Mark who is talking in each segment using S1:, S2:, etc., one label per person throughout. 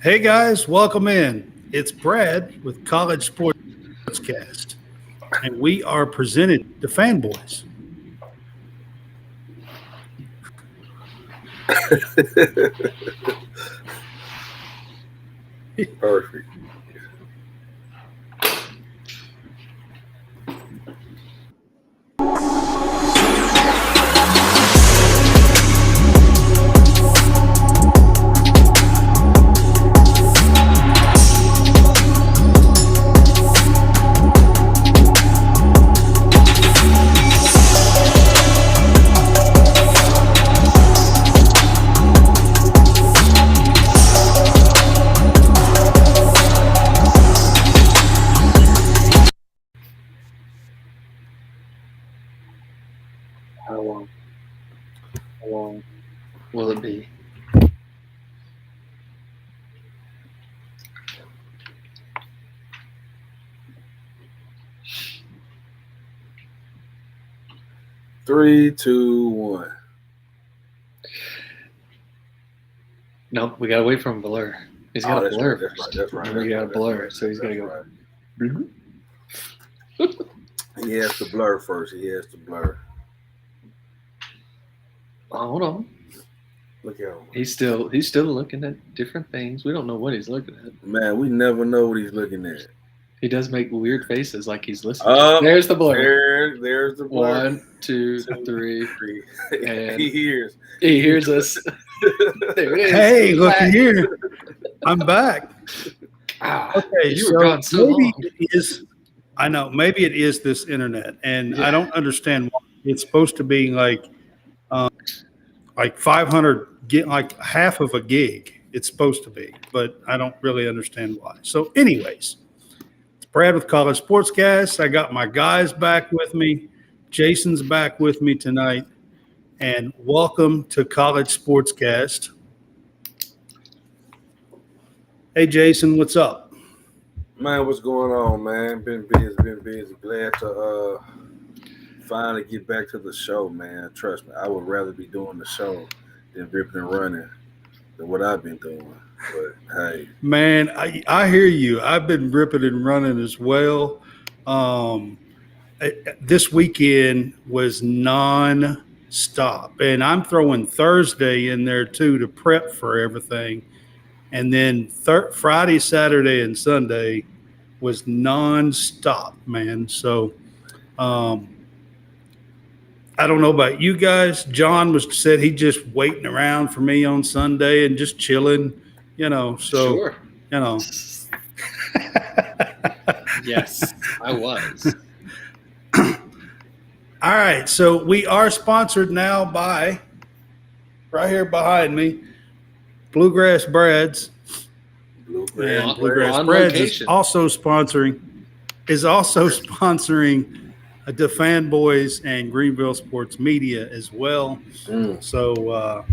S1: Hey guys, welcome in. It's Brad with College SportsCast, and we are presented to fanboys.
S2: Perfect.
S3: How long? How long will it be?
S2: Three, two, one.
S3: Nope, we gotta wait for him to blur. He's got to
S2: that's
S3: blur
S2: right, that's
S3: first.
S2: right, that's right,
S3: And we
S2: that's
S3: got to
S2: right,
S3: blur,
S2: that's
S3: so he's got to
S2: right,
S3: go.
S2: that's right. He has to blur first. He has to blur.
S3: Oh, hold on.
S2: Look at him.
S3: He's still looking at different things. We don't know what he's looking at.
S2: Man, we never know what he's looking at.
S3: He does make weird faces like he's listening. There's the blur.
S2: There's the blur.
S3: 1, 2, 3. And
S2: he hears.
S3: He hears us. There it is.
S1: Hey,
S3: He's
S1: look
S3: back.
S1: here. I'm back. Okay,
S3: you were gone so
S1: maybe
S3: long.
S1: it is. I know. Maybe it is this internet, and
S3: Yeah.
S1: I don't understand why. It's supposed to be like 500, like half of a gig. It's supposed to be, but I don't really understand why. So, anyways, it's Brad with College Sportscast. I got my guys back with me. Jason's back with me tonight, and welcome to College Sportscast. Hey, Jason, what's up?
S2: Man, what's going on, man? Been busy. Glad to finally get back to the show, man. Trust me, I would rather be doing the show than ripping and running than what I've been doing. But hey,
S1: Man, I hear you. I've been ripping and running as well. This weekend was non-stop, and I'm throwing Thursday in there too to prep for everything. And then Friday, Saturday, and Sunday was non-stop, man. So I don't know about you guys. John said he just waiting around for me on Sunday and just chilling, So
S3: Sure. Yes, I was.
S1: All right, so we are sponsored now by, right here behind me, Bluegrass Breads. And Bluegrass
S3: on
S1: Breads
S3: location.
S1: is also sponsoring the Fanboys and Greenville Sports Media as well. So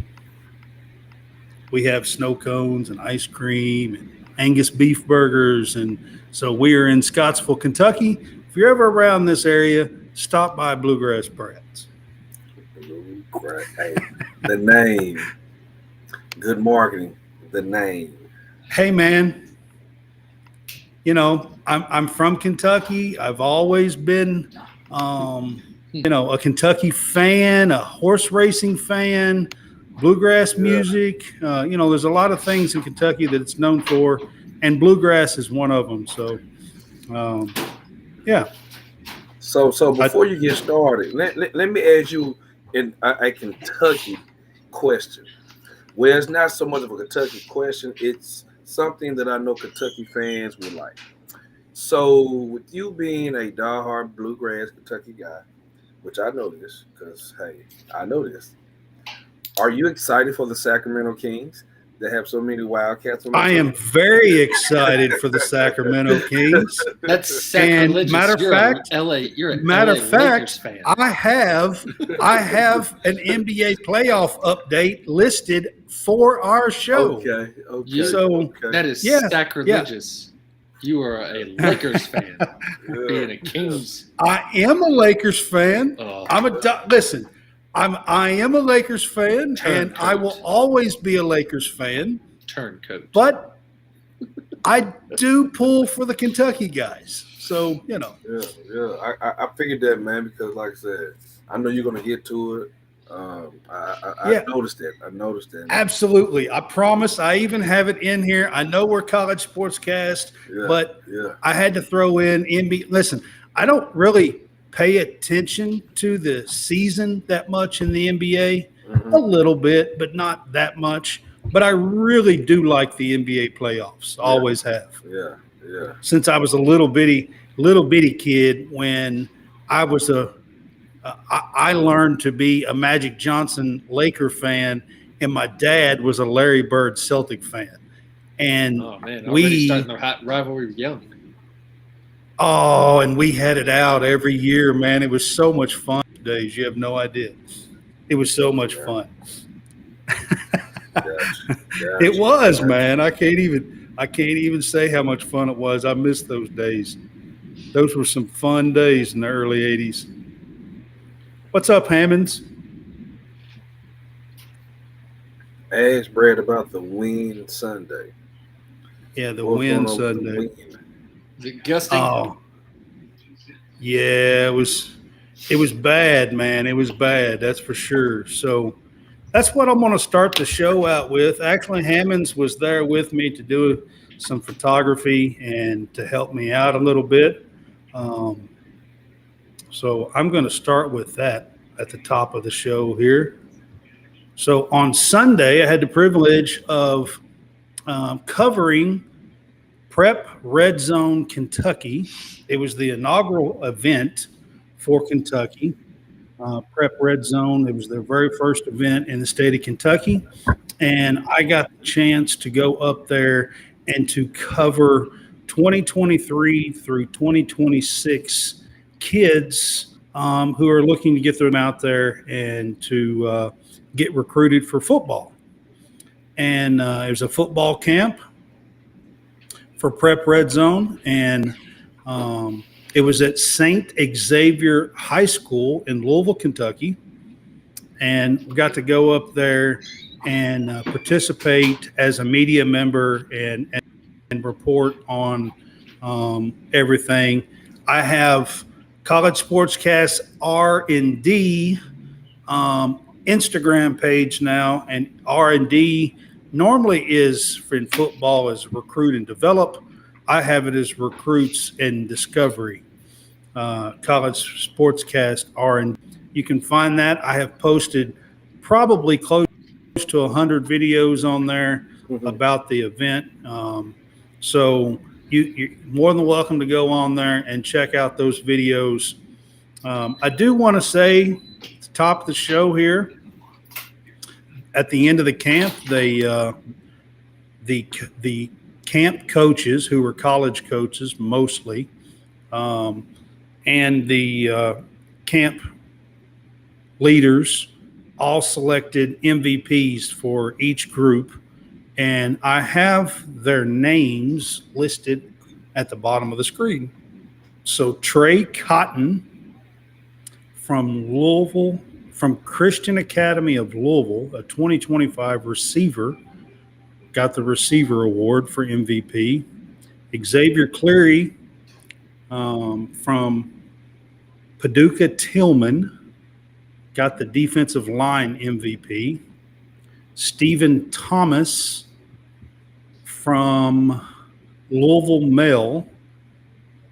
S1: we have snow cones and ice cream and Angus beef burgers, and so we are in Scottsville, Kentucky. If you're ever around this area, stop by Bluegrass Breads.
S2: Bluegrass. Hey, the name. Good marketing. The name.
S1: Hey, man. I'm from Kentucky. I've always been, a Kentucky fan, a horse racing fan, bluegrass music. There's a lot of things in Kentucky that it's known for, and bluegrass is one of them. So, yeah.
S2: So before you get started, let me ask you a Kentucky question. Well, it's not so much of a Kentucky question. It's something that I know Kentucky fans would like. So with you being a diehard bluegrass Kentucky guy, which I know this because, hey, I know this. Are you excited for the Sacramento Kings that have so many Wildcats on the
S1: I
S2: team?
S1: am very excited for the Sacramento Kings.
S3: That's sacrilegious.
S1: And matter of fact,
S3: you're an
S1: Matter
S3: LA
S1: of fact,
S3: Lakers fan.
S1: I have an NBA playoff update listed for our show.
S2: Okay.
S3: That is
S1: Yeah,
S3: sacrilegious. You are a Lakers fan, being a Kings.
S1: I am a Lakers fan.
S3: Oh,
S1: Listen. I am a Lakers fan, and I will always be a Lakers fan.
S3: turncoat.
S1: But I do pull for the Kentucky guys. So,
S2: Yeah. I figured that, man, because like I said, I know you're gonna get to it. I noticed that. I noticed that.
S1: Absolutely. I promise. I even have it in here. I know we're college sportscast, but I had to throw in NBA. Listen, I don't really pay attention to the season that much in the NBA. A little bit, but not that much. But I really do like the NBA playoffs. Always have.
S2: Yeah.
S1: Since I was a little bitty kid, when I was I learned to be a Magic Johnson Laker fan, and my dad was a Larry Bird Celtic fan. And
S3: oh man, already starting the hot rivalry young.
S1: and we had it out every year, man. It was so much fun. Days you have no idea. It was so much fun. It was, man. I can't even say how much fun it was. I miss those days. Those were some fun days in the early 80s. What's up, Hammonds?
S2: Ask Brad about the win Sunday.
S1: Yeah, the win Sunday.
S3: Is it gusting?
S1: Oh, yeah, it was bad, man. It was bad, that's for sure. So that's what I'm going to start the show out with. Actually, Hammonds was there with me to do some photography and to help me out a little bit. So I'm going to start with that at the top of the show here. So on Sunday, I had the privilege of covering Prep Red Zone Kentucky. It was the inaugural event for Kentucky. Prep Red Zone. It was their very first event in the state of Kentucky. And I got the chance to go up there and to cover 2023 through 2026 kids who are looking to get them out there and to get recruited for football. And it was a football camp for Prep Red Zone. And it was at St. Xavier High School in Louisville, Kentucky. And we got to go up there and participate as a media member and report on everything. I have College Sportscast R&D Instagram page now, and R&D normally is in football as recruit and develop. I have it as recruits and discovery. College Sportscast R&D. You can find that. I have posted probably close to 100 videos on there about the event. So you're more than welcome to go on there and check out those videos. I do want to say at the top of the show here, at the end of the camp, the camp coaches, who were college coaches mostly, and the camp leaders all selected MVPs for each group. And I have their names listed at the bottom of the screen. So Trey Cotton from Louisville, from Christian Academy of Louisville, a 2025 receiver, got the receiver award for MVP. Xavier Cleary from Paducah Tillman got the defensive line MVP. Stephen Thomas from Louisville Male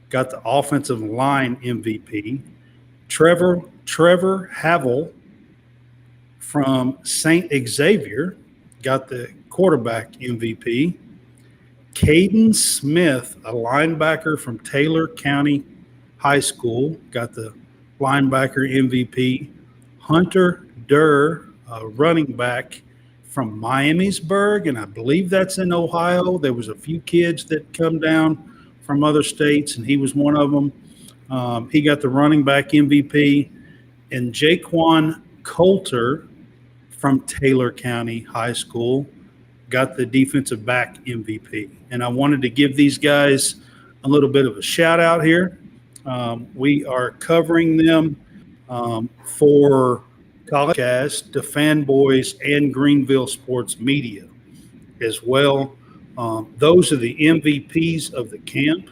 S1: got the offensive line MVP. Trevor Havel from St. Xavier got the quarterback MVP. Caden Smith, a linebacker from Taylor County High School, got the linebacker MVP. Hunter Durr, a running back from Miamisburg, and I believe that's in Ohio. There was a few kids that come down from other states, and he was one of them. He got the running back MVP. And Jaquan Coulter from Taylor County High School got the defensive back MVP. And I wanted to give these guys a little bit of a shout out here. We are covering them for CollegeCast, the Fanboys, and Greenville Sports Media as well. Those are the MVPs of the camp.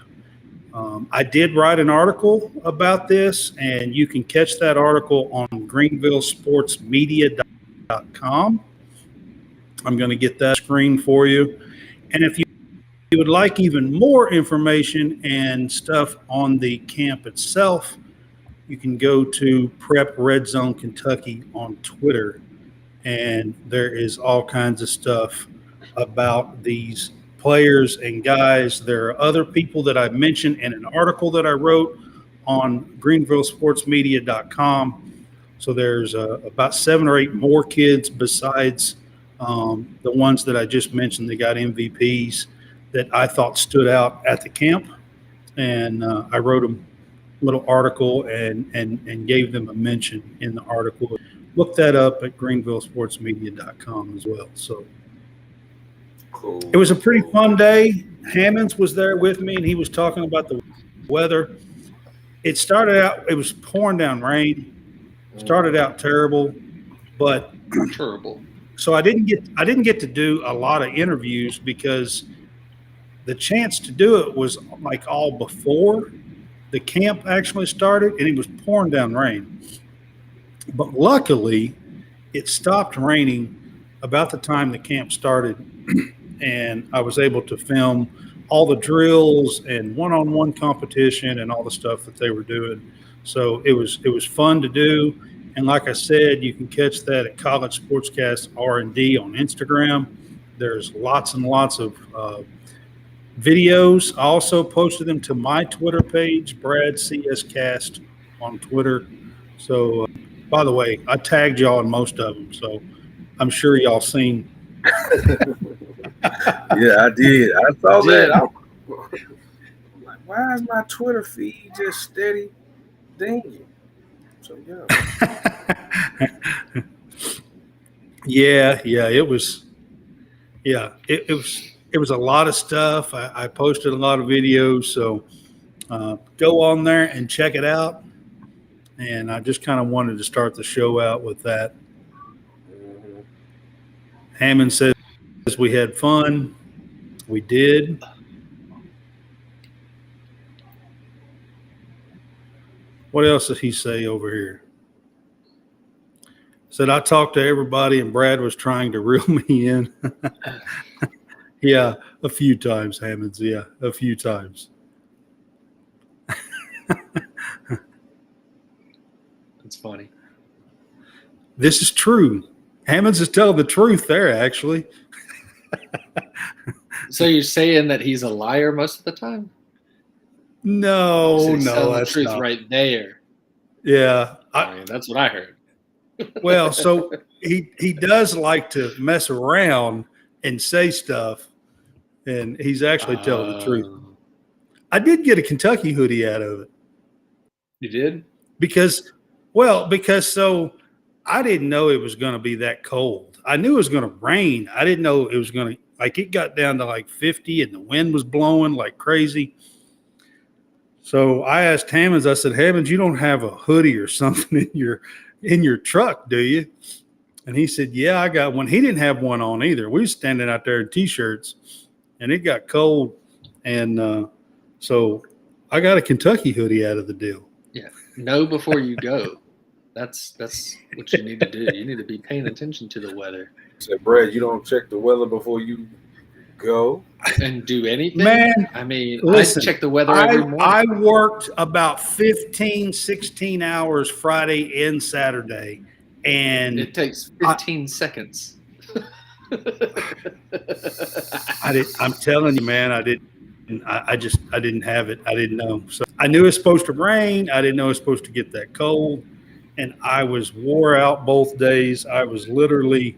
S1: I did write an article about this, and you can catch that article on greenvillesportsmedia.com. I'm going to get that screen for you. And if you would like even more information and stuff on the camp itself, you can go to Prep Red Zone Kentucky on Twitter, and there is all kinds of stuff about these players and guys. There are other people that I mentioned in an article that I wrote on greenvillesportsmedia.com. So there's about 7 or 8 more kids besides the ones that I just mentioned that got MVPs that I thought stood out at the camp. And I wrote a little article and gave them a mention in the article. Look that up at greenvillesportsmedia.com as well. So
S2: Cool.
S1: it was a pretty fun day. Hammonds was there with me, and he was talking about the weather. It started out, it was pouring down rain. Started out terrible, but
S3: Terrible.
S1: so I didn't get to do a lot of interviews because the chance to do it was like all before the camp actually started, and it was pouring down rain. But luckily, it stopped raining about the time the camp started, and I was able to film all the drills and one-on-one competition and all the stuff that they were doing. So it was fun to do. And like I said, you can catch that at College SportsCast R&D on Instagram. There's lots and lots of videos. I also posted them to my Twitter page, Brad CS Cast on Twitter. So, by the way, I tagged y'all in most of them, so I'm sure y'all seen.
S2: Yeah, I did. I saw that. I'm like, why is my Twitter feed just steady dinging? So
S1: yeah, it was. Yeah, it was a lot of stuff. I posted a lot of videos, so go on there and check it out. And I just kind of wanted to start the show out with that. Hammond says we had fun. We did. What else did he say over here? Said I talked to everybody and Brad was trying to reel me in. Yeah, a few times, Hammonds. Yeah, a few times.
S3: That's funny.
S1: This is true. Hammonds is telling the truth there, actually.
S3: So you're saying that he's a liar most of the time?
S1: No,
S3: He's telling the
S1: that's
S3: truth
S1: not.
S3: right there.
S1: Yeah.
S3: I mean, that's what I heard.
S1: Well, so he does like to mess around and say stuff, and he's actually telling the truth. I did get a Kentucky hoodie out of it.
S3: You did?
S1: Because so I didn't know it was going to be that cold. I knew it was going to rain. I didn't know it was going to, like, it got down to like 50 and the wind was blowing like crazy. So I asked Hammonds, I said, Hammonds, you don't have a hoodie or something in your truck, do you? And he said, yeah, I got one. He didn't have one on either. We were standing out there in T-shirts, and it got cold. And so I got a Kentucky hoodie out of the deal.
S3: Yeah. Know before you go. That's what you need to do. You need to be paying attention to the weather.
S2: said, Brad, you don't check the weather before you go
S3: and do anything.
S1: Man,
S3: I mean,
S1: listen,
S3: I check the weather every morning.
S1: I worked about 15, 16 hours Friday and Saturday, and
S3: it takes 15 seconds.
S1: I'm telling you, man, I didn't have it. I didn't know. So I knew it was supposed to rain. I didn't know it was supposed to get that cold. And I was wore out both days. I was literally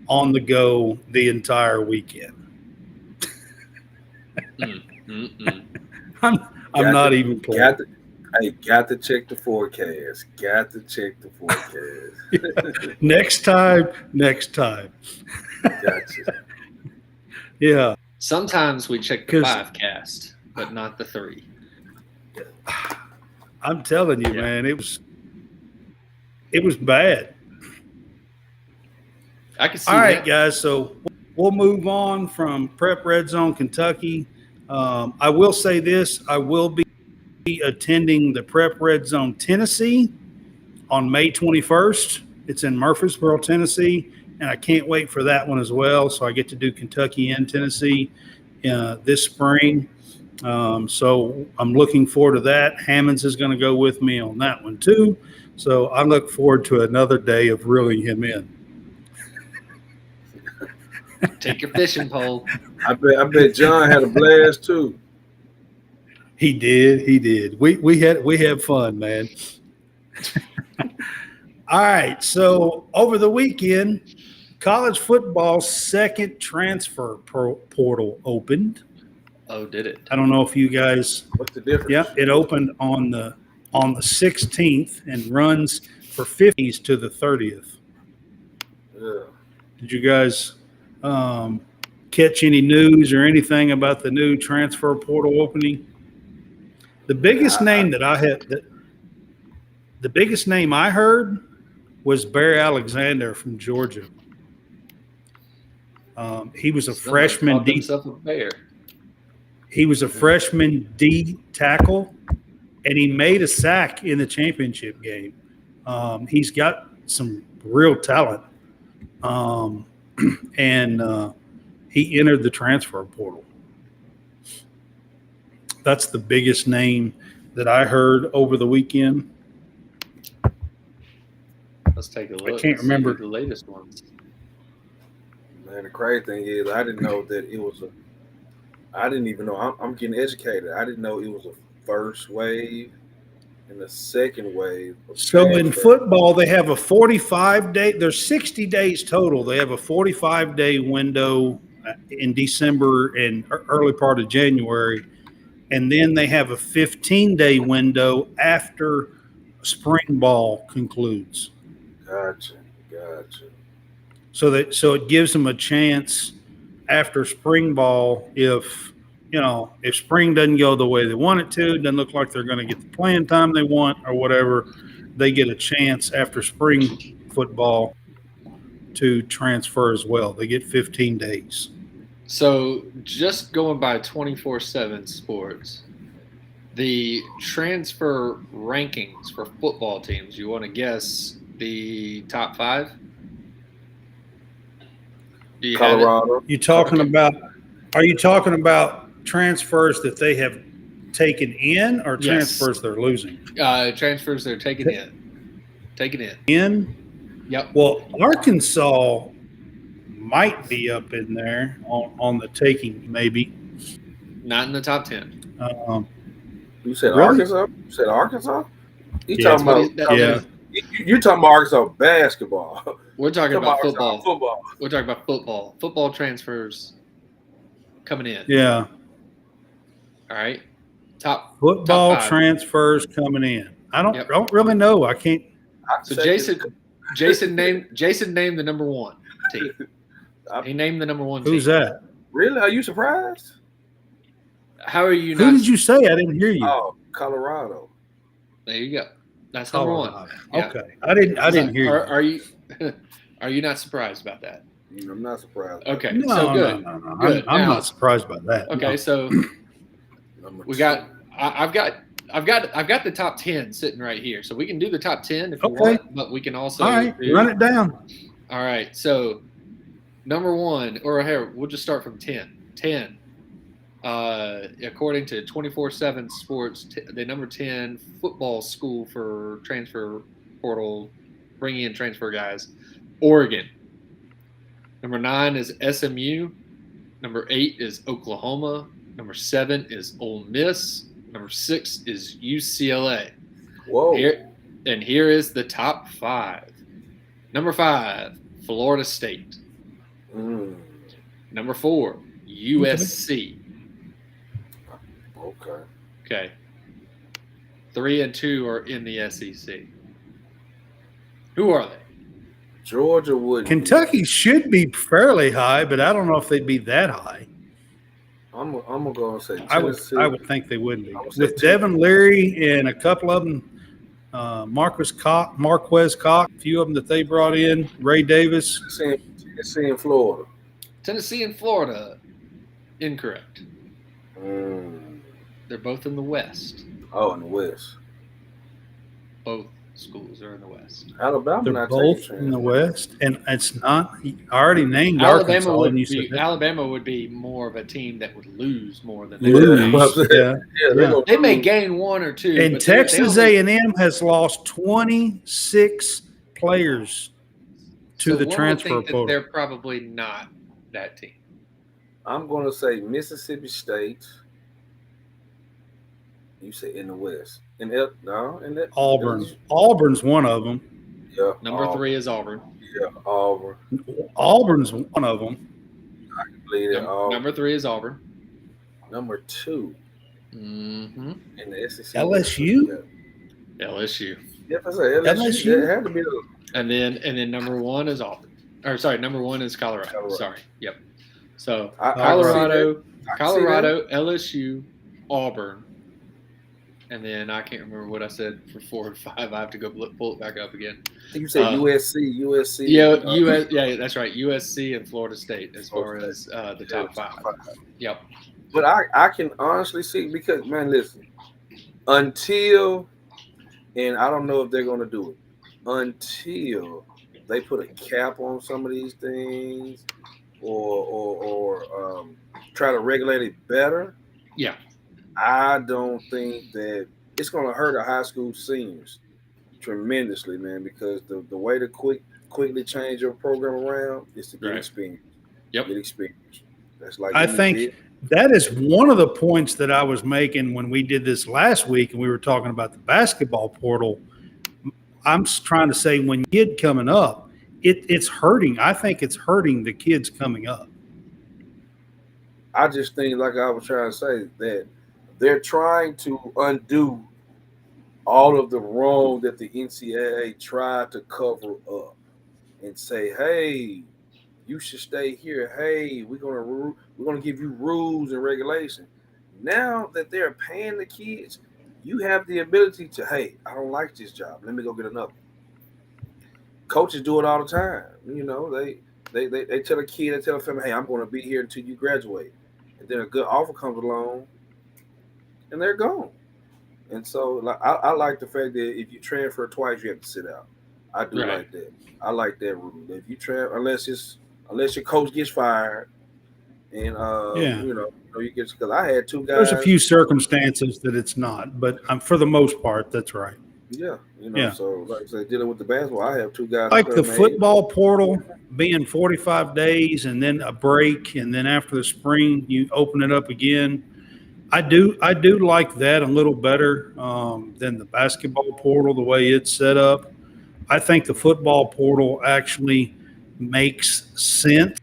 S1: on the go the entire weekend. I'm not even playing.
S2: Got to check the forecast. Got to check the forecast.
S1: Next time.
S2: Gotcha.
S1: Yeah.
S3: Sometimes we check the 5cast, but not the 3.
S1: I'm telling you, man, it was bad.
S3: I can see
S1: All right,
S3: that.
S1: guys. So we'll move on from Prep Red Zone Kentucky. I will say this: I will be attending the Prep Red Zone Tennessee on May 21st. It's in Murfreesboro, Tennessee, and I can't wait for that one as well. So I get to do Kentucky and Tennessee this spring. So I'm looking forward to that. Hammonds is going to go with me on that one too. So I look forward to another day of reeling him in.
S3: Take your fishing pole.
S2: I bet John had a blast too.
S1: He did. We had fun, man. All right. So over the weekend, college football's second transfer portal opened.
S3: Oh, did it?
S1: I don't know if you guys.
S2: What's the difference?
S1: Yeah, it opened on the 16th and runs for 50s to the 30th.
S2: Yeah.
S1: Did you guys catch any news or anything about the new transfer portal opening? The biggest name that I had, the biggest name I heard was Barry Alexander from Georgia. He was a freshman D. He was a freshman D tackle, and he made a sack in the championship game. He's got some real talent, and he entered the transfer portal. That's the biggest name that I heard over the weekend.
S3: Let's take a look.
S1: I can't remember
S3: the latest ones.
S2: Man, the crazy thing is, I didn't know that it was I didn't even know. I'm getting educated. I didn't know it was a first wave and a second wave.
S1: So in football, they have a 45-day. There's 60 days total. They have a 45-day window in December and early part of January. And then they have a 15-day window after spring ball concludes.
S2: Gotcha.
S1: So it gives them a chance after spring ball if spring doesn't go the way they want it to, doesn't look like they're going to get the playing time they want or whatever, they get a chance after spring football to transfer as well. They get 15 days.
S3: So just going by 24/7 Sports, the transfer rankings for football teams, you want to guess the top 5?
S2: Colorado.
S1: Are you talking about transfers that they have taken in or transfers they're losing?
S3: Transfers they're taking in.
S1: In?
S3: Yep.
S1: Well, Arkansas might be up in there on the taking, maybe.
S3: Not in the top 10.
S2: You said
S1: really?
S2: Arkansas? You said Arkansas? You're talking about Arkansas basketball.
S3: We're talking about football.
S2: Football.
S3: We're talking about football. Football transfers coming in.
S1: Yeah.
S3: All right.
S1: Football
S3: top 5.
S1: transfers coming in. I don't really know. I can't.
S3: So Jason named the number 1 team. He named the number 1 team.
S1: Who's that?
S2: Really? Are you surprised?
S3: How are you?
S1: Who did you say? I didn't hear you.
S2: Oh, Colorado.
S3: There you go. That's number 1. Yeah.
S1: Okay. I didn't hear you.
S3: Are you? Are you not surprised about that?
S2: I'm not surprised.
S3: Okay.
S1: No,
S3: so good.
S1: No.
S3: Good.
S1: I'm not surprised by that.
S3: Okay.
S1: No.
S3: So we got. I've got the top 10 sitting right here, so we can do the top 10 if you want, but we can also
S1: run it down.
S3: All right, so number 1, or here we'll just start from 10. 10, according to 24/7 Sports, the number 10 football school for transfer portal, bringing in transfer guys, Oregon. Number 9 is SMU. Number 8 is Oklahoma. Number 7 is Ole Miss. Number 6 is UCLA.
S2: Whoa.
S3: Here is the top 5. Number 5, Florida State. Number 4, USC. Okay. 3 and 2 are in the SEC. Who are they?
S2: Georgia would.
S1: Kentucky should be fairly high, but I don't know if they'd be that high.
S2: I'm gonna go and say Tennessee.
S1: I would think they wouldn't be. With Devin Leary and a couple of them, Marquez Cox, a few of them that they brought in, Ray Davis.
S2: Tennessee and Florida.
S3: Tennessee and Florida, incorrect.
S2: Mm.
S3: They're both in the West.
S2: Oh, in the West.
S3: Both schools are in the West.
S2: Alabama
S1: They're
S2: not
S1: both
S2: taking
S1: in the
S2: transfers.
S1: West, and it's not. I already named Arkansas, and you said that.
S3: Alabama would be more of a team that would lose more than they
S2: Yeah,
S3: would
S1: Lose,
S3: gain.
S1: yeah,
S2: yeah, they're gonna
S3: They may
S2: lose.
S3: gain one or two,
S1: And
S3: but they
S1: Texas
S3: only,
S1: A&M has lost 26 players to
S3: so
S1: the
S3: one would
S1: transfer
S3: think that
S1: portal.
S3: they're probably not that team.
S2: I'm gonna say Mississippi State. You say in the West. In that
S1: Auburn. Auburn's one of them.
S2: Yeah.
S3: Number 3 is Auburn.
S2: Yeah, Auburn.
S1: Auburn's one of them.
S2: Believe it, Auburn.
S3: Number 3 is Auburn.
S2: Number 2
S3: Mm-hmm.
S2: in the SEC.
S1: LSU.
S3: LSU.
S2: Yep, I say LSU. It had to be the.
S3: And then number 1 is Auburn. Or sorry, number 1 is Colorado. Sorry. Yep. So Colorado, LSU, Auburn, and then I can't remember what I said for 4 and 5. I have to go pull it back up again.
S2: You said USC.
S3: Yeah, that's right. USC and Florida State as far as the top 5. Yep.
S2: But I can honestly see, because, man, listen, until, and I don't know if they're going to do it, until they put a cap on some of these things or try to regulate it better.
S3: Yeah.
S2: I don't think that it's going to hurt our high school seniors tremendously, man, because the way to quickly change your program around is to get experience.
S3: Yep.
S2: Get experience. That's like
S1: I think that is one of the points that I was making when we did this last week and we were talking about the basketball portal. I'm trying to say, when kid coming up, it's hurting. I think it's hurting the kids coming up.
S2: I just think, like I was trying to say, that they're trying to undo all of the wrong that the NCAA tried to cover up and say, hey, you should stay here. Hey, we're gonna give you rules and regulations. Now that they're paying the kids, you have the ability to, hey, I don't like this job. Let me go get another. Coaches do it all the time. You know, they tell a kid, they tell a family, hey, I'm going to be here until you graduate. And then a good offer comes along, and they're gone. And so, like, I like the fact that if you transfer twice, you have to sit out. I do like that. I like that rule. That if you transfer, unless your coach gets fired, and you know you get, because I had 2 guys.
S1: There's a few circumstances that it's not, but for the most part, that's right.
S2: Yeah, So like I said, dealing with the basketball, I have 2 guys.
S1: Like the football portal being 45 days and then a break, and then after the spring you open it up again. I do like that a little better than the basketball portal, the way it's set up. I think the football portal actually makes sense,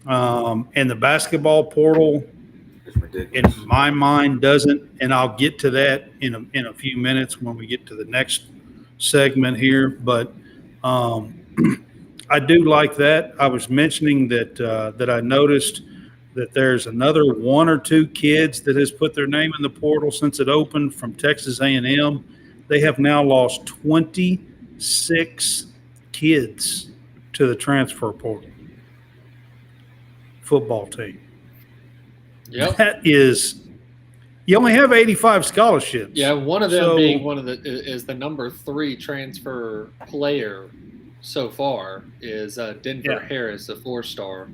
S1: and the basketball portal, in my mind, doesn't. And I'll get to that in a few minutes when we get to the next segment here. But I do like that. I was mentioning that I noticed that there's another 1 or 2 kids that has put their name in the portal since it opened from Texas A&M. They have now lost 26 kids to the transfer portal football team.
S3: Yep.
S1: That is, you only have 85 scholarships.
S3: Yeah, one of them being is the number 3 transfer player so far is Denver Harris, a 4-star,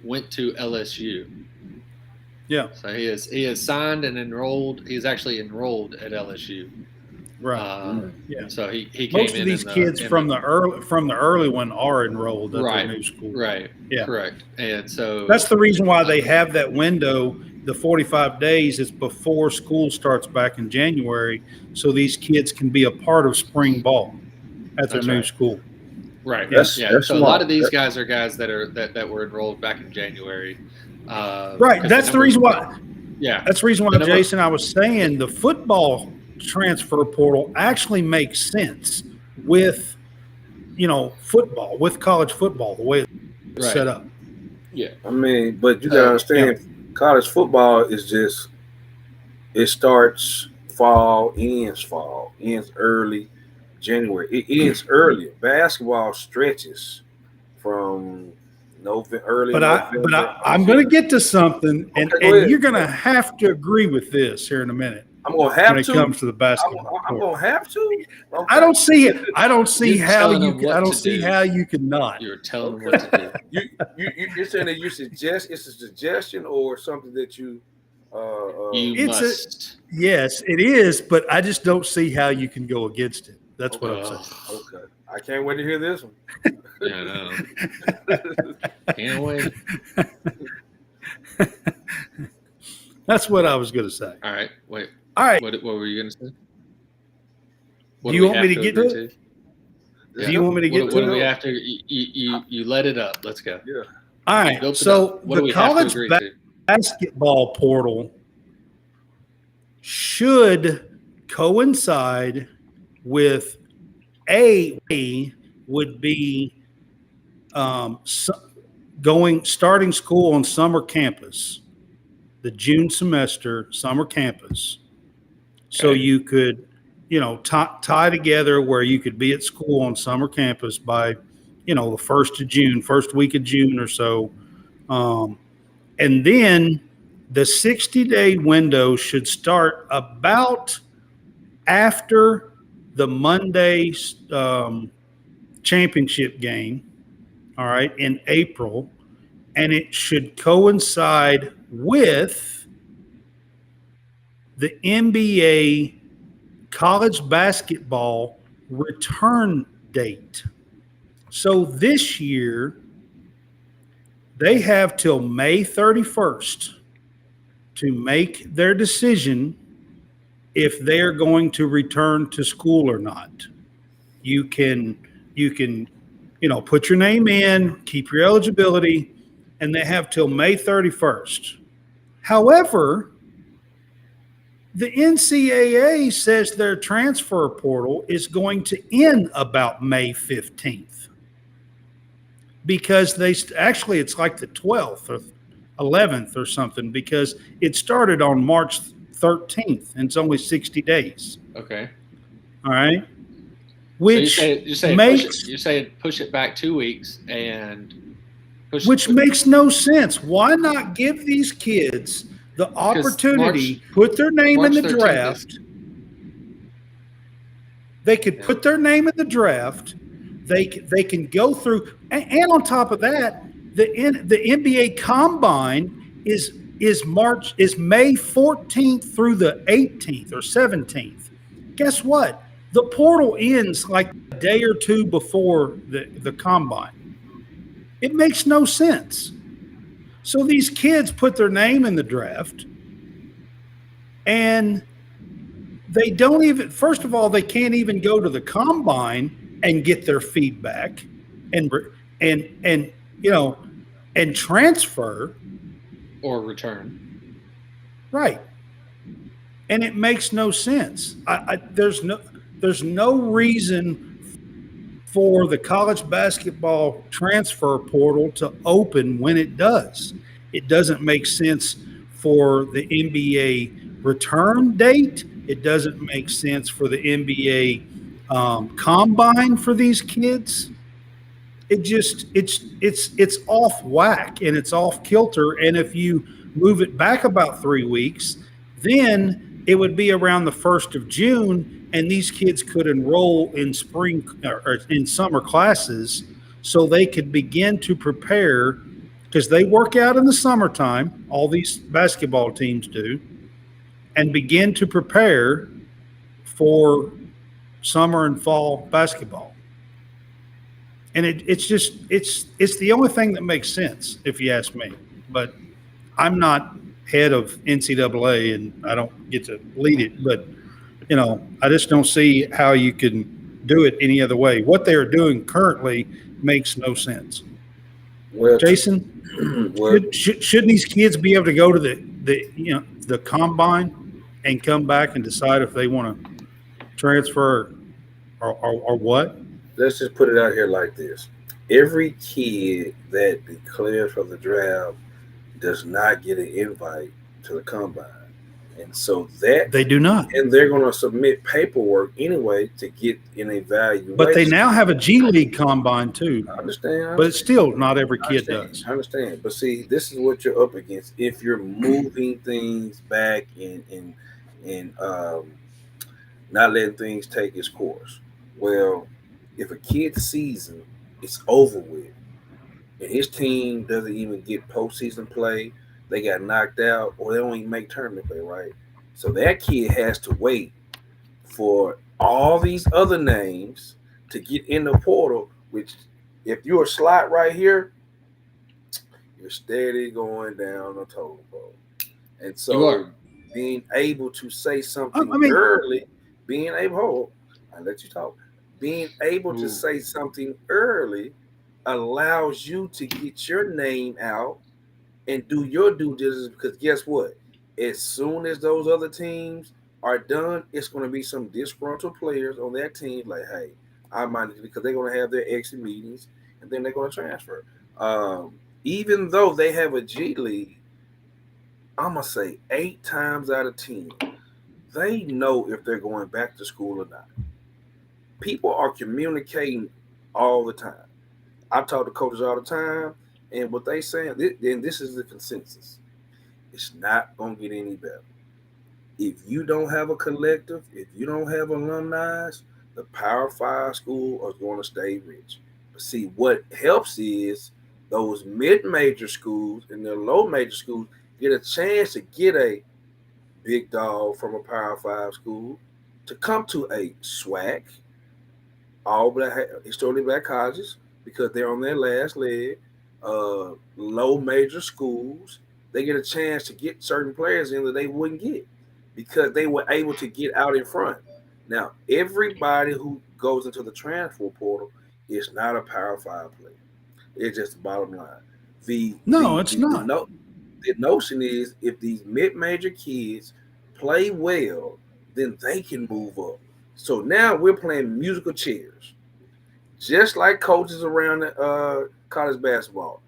S3: went to LSU.
S1: Yeah.
S3: So he is signed and enrolled. He's actually enrolled at LSU.
S1: Right. Yeah.
S3: So he came
S1: most
S3: in.
S1: Of these kids from the early one are enrolled at their new school.
S3: Right.
S1: Yeah.
S3: Correct. And so
S1: that's the reason why they have that window. The 45 days is before school starts back in January, so these kids can be a part of spring ball at their new school.
S3: Right.
S2: That's
S3: so
S2: smart.
S3: A lot of these guys are guys that were enrolled back in January.
S1: Right. That's the reason why.
S3: Yeah.
S1: That's the reason why, Jason, I was saying the football transfer portal actually makes sense with, football, with college football, the way it's set up.
S3: Yeah.
S2: I mean, but you got to understand, college football is just, it starts fall, ends early January. It ends early. Basketball stretches from early November.
S1: I'm going to get to something, and you're going to have to agree with this here in a minute.
S2: I'm going to have
S1: when it comes to the basketball.
S2: I'm going to have to. Okay.
S1: I don't see it. I don't see
S3: You're
S1: how
S3: telling
S1: you.
S3: them what
S1: I don't
S3: to
S1: see
S3: do.
S1: how you could not.
S3: You're telling them what to do.
S2: You're saying that it's a suggestion or something that you.
S3: You must.
S1: Yes, it is, but I just don't see how you can go against it. That's what I'm saying.
S2: Okay, I can't wait to hear this one.
S3: Yeah, I know. Can't wait.
S1: That's what I was going to say.
S3: All right, wait.
S1: All right.
S3: What were you going to say?
S1: Do you want me to get to it?
S2: Yeah.
S1: Do you want me to get to it?
S3: What do we have to? You let it up. Let's go.
S2: Yeah.
S1: All right. So the college basketball portal should coincide with would be starting school on summer campus, the June semester summer campus. Okay. So you could, tie together where you could be at school on summer campus by, the first week of June or so. And then the 60-day window should start about after the Monday championship game, all right, in April, and it should coincide with the NBA college basketball return date. So this year, they have till May 31st to make their decision if they're going to return to school or not. You can put your name in, keep your eligibility, and they have till May 31st. However, the NCAA says their transfer portal is going to end about May 15th because it's like the 12th or 11th or something because it started on March 13th and it's only 60 days.
S3: Okay.
S1: All right. Which
S3: you're saying push it back 2 weeks and
S1: makes no sense. Why not give these kids the opportunity, put their name in the draft? They could put their name in the draft. They can go through, and on top of that, the NBA Combine is May 14th through the 18th or 17th. Guess what? The portal ends like a day or two before the Combine. It makes no sense. So these kids put their name in the draft, and they don't even. First of all, they can't even go to the Combine and get their feedback, and transfer
S3: or return.
S1: Right, and it makes no sense. There's no reason for the college basketball transfer portal to open when it does. It doesn't make sense for the NBA return date. It doesn't make sense for the NBA combine for these kids. It's off whack and it's off kilter. And if you move it back about 3 weeks, then it would be around the 1st of June. And these kids could enroll in spring or in summer classes so they could begin to prepare because they work out in the summertime, all these basketball teams do, and begin to prepare for summer and fall basketball. And it's the only thing that makes sense, if you ask me. But I'm not head of NCAA and I don't get to lead it, but I just don't see how you can do it any other way. What they are doing currently makes no sense. Well, Jason, shouldn't these kids be able to go to the combine and come back and decide if they want to transfer or what?
S2: Let's just put it out here like this. Every kid that declares for the draft does not get an invite to the combine. And so that
S1: They do not.
S2: and they're going to submit paperwork anyway to get an evaluation.
S1: But they now have a G League combine too.
S2: I understand.
S1: But it's still not every kid does.
S2: I understand. But see, this is what you're up against. If you're moving things back and not letting things take its course. Well, if a kid's season is over with and his team doesn't even get postseason play, they got knocked out, or they don't even make tournament play, right? So that kid has to wait for all these other names to get in the portal, which if you're a slot right here, you're steady going down the total pole. And so being able to say something early, being able to say something early allows you to get your name out and do your due diligence, because guess what? As soon as those other teams are done, it's going to be some disgruntled players on that team like, hey, I might, because they're going to have their exit meetings and then they're going to transfer. Even though they have a G League, I'm going to say 8 times out of 10, they know if they're going back to school or not. People are communicating all the time. I talk to coaches all the time, and what they saying, and this is the consensus, it's not going to get any better. If you don't have a collective, if you don't have alumni, the Power 5 school is going to stay rich. But see, what helps is those mid-major schools and the low-major schools get a chance to get a big dog from a Power 5 school to come to a SWAC, all black, historically black colleges, because they're on their last leg. Low major schools, they get a chance to get certain players in that they wouldn't get because they were able to get out in front. Now, everybody who goes into the transfer portal is not a Power 5 player. It's just the bottom line.
S1: It's not.
S2: The notion is if these mid-major kids play well, then they can move up. So now we're playing musical chairs, just like coaches around college basketball.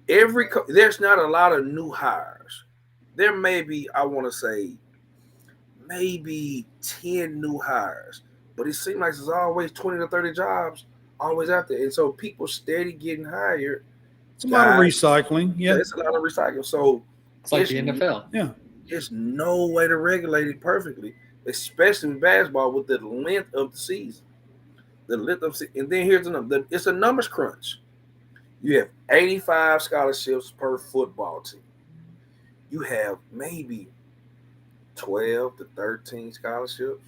S2: There's not a lot of new hires. There may be, I want to say, maybe 10 new hires, but it seems like there's always 20 to 30 jobs always out there. And so people steady getting hired.
S1: It's a lot of recycling. Yeah,
S2: it's a lot of recycling. So
S3: it's like the NFL.
S1: Yeah.
S2: There's no way to regulate it perfectly, especially in basketball with the length of the season. And then here's another. It's a numbers crunch. You have 85 scholarships per football team. You have maybe 12 to 13 scholarships.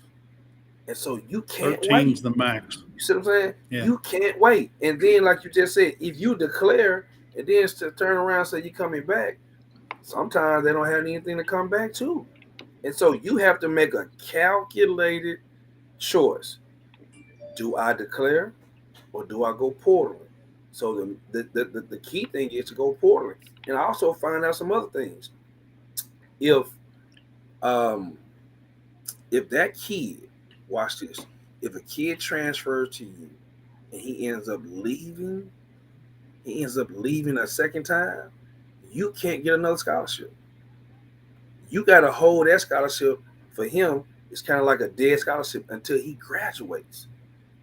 S2: And so you can't
S1: 13's the max.
S2: You see what I'm saying?
S1: Yeah.
S2: You can't wait. And then, like you just said, if you declare and then to turn around and say you're coming back, sometimes they don't have anything to come back to. And so you have to make a calculated choice. Do I declare or do I go portaling? So the key thing is to go portaling. And I also find out some other things. If that kid, watch this, if a kid transfers to you and he ends up leaving a second time, you can't get another scholarship. You got to hold that scholarship for him. It's kind of like a dead scholarship until he graduates.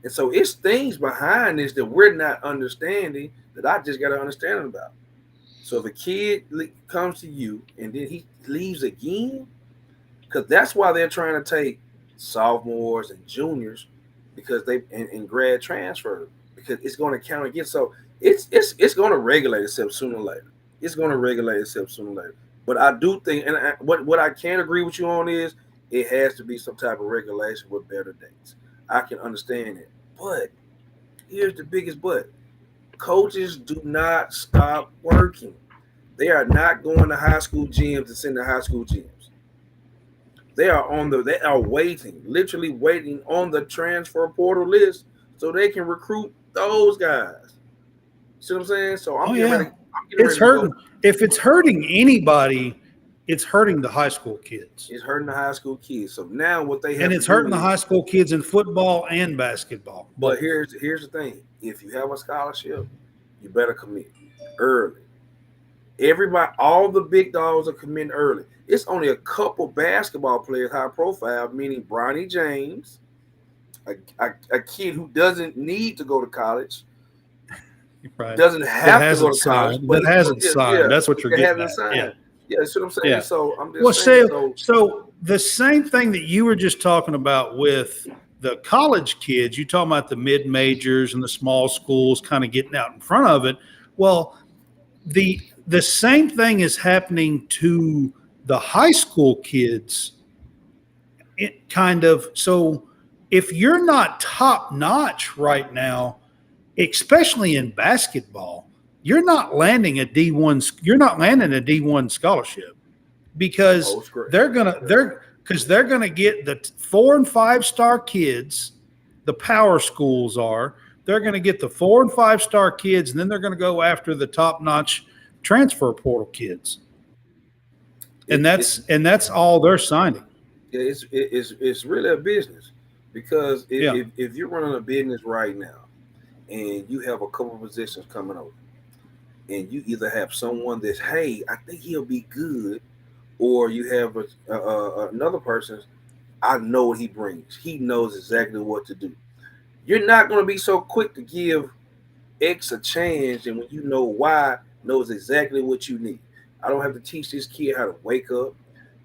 S2: And so it's things behind this that we're not understanding that I just got to understand about. So if a kid comes to you and then he leaves again, because that's why they're trying to take sophomores and juniors because they and grad transfer, because it's going to count again. So it's going to regulate itself sooner or later. It's going to regulate itself sooner or later. But I do think, and what I can't agree with you on is it has to be some type of regulation with better dates. I can understand it. But here's the biggest but. Coaches do not stop working. They are not going to high school gyms to send to high school gyms. They are waiting, literally waiting on the transfer portal list so they can recruit those guys. See what I'm saying? So I'm getting ready.
S1: It's hurting. If it's hurting anybody, it's hurting the high school kids.
S2: It's hurting the high school kids. So now what they have,
S1: and it's hurting the high school kids in football and basketball.
S2: But here's the thing: if you have a scholarship, you better commit early. Everybody, all the big dogs are committing early. It's only a couple basketball players high profile, meaning Bronny James, a kid who doesn't need to go to college,
S1: Right.
S2: doesn't
S1: That
S2: have to go
S1: hasn't
S2: to college,
S1: signed.
S2: but
S1: That hasn't signed.
S2: yeah,
S1: That's what you're
S2: it
S1: getting
S2: hasn't
S1: at. Yeah.
S2: signed. Yeah, that's what I'm saying.
S1: Yeah.
S2: So I'm
S1: Well,
S2: just saying.
S1: so the same thing that you were just talking about with the college kids, you talking about the mid majors and the small schools kind of getting out in front of it. Well, the same thing is happening to the high school kids. It kind of so if you're not top notch right now, especially in basketball, you're not landing a D1. You're not landing a D1 scholarship because
S2: Post grad.
S1: they're gonna get the 4 and 5 star kids. The power schools are. They're going to get the 4 and 5 star kids, and then they're going to go after the top notch transfer portal kids. And that's all they're signing.
S2: It's really a business because
S1: Yeah.
S2: if you're running a business right now and you have a couple of positions coming over, and you either have someone that's, hey, I think he'll be good, or you have another person, I know what he brings. He knows exactly what to do. You're not going to be so quick to give X a chance, and when you know Y knows exactly what you need. I don't have to teach this kid how to wake up.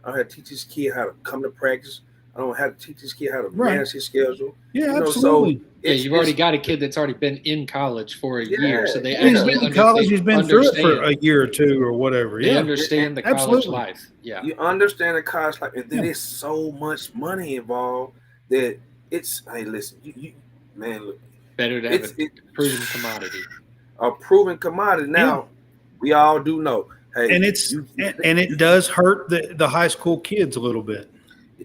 S2: I don't have to teach this kid how to come to practice. I don't have to teach this kid how to manage his schedule.
S1: Yeah, absolutely.
S3: So you've already got a kid that's already been in college for a year, so they
S1: he's been in college. He's been through it for a year or two or whatever.
S3: They understand the college life. Yeah,
S2: you understand the college life, and there's so much money involved that it's. Hey, listen, you man, look,
S3: better to have a proven commodity.
S2: A proven commodity. Now, we all do know. Hey,
S1: and it does hurt the high school kids a little bit.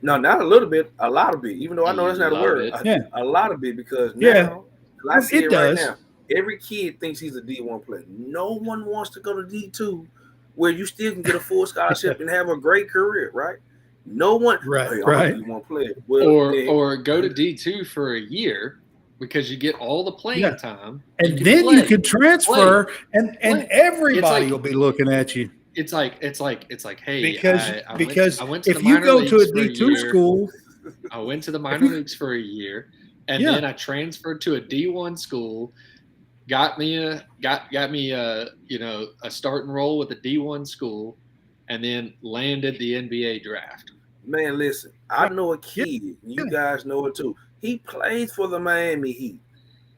S2: No, not a little bit, a lot of bit. Even though I know that's not a word, a lot of bit because now I see it right now. Every kid thinks he's a D1 player. No one wants to go to D2, where you still can get a full scholarship and have a great career, right? No one,
S1: right?
S2: Hey,
S1: right.
S2: I'm a D1 player. Well,
S3: or go to D2 for a year because you get all the playing time,
S1: and then you can transfer, and everybody will be looking at you.
S3: It's like, hey,
S1: because
S3: I went to
S1: if
S3: the
S1: you
S3: minor
S1: go
S3: leagues
S1: to a
S3: for
S1: D2 school,
S3: I went to the minor leagues for a year, and then I transferred to a D1 school, got me a starting role with a D1 school, and then landed the NBA draft.
S2: Man, listen, I know a kid. You guys know it too. He plays for the Miami Heat.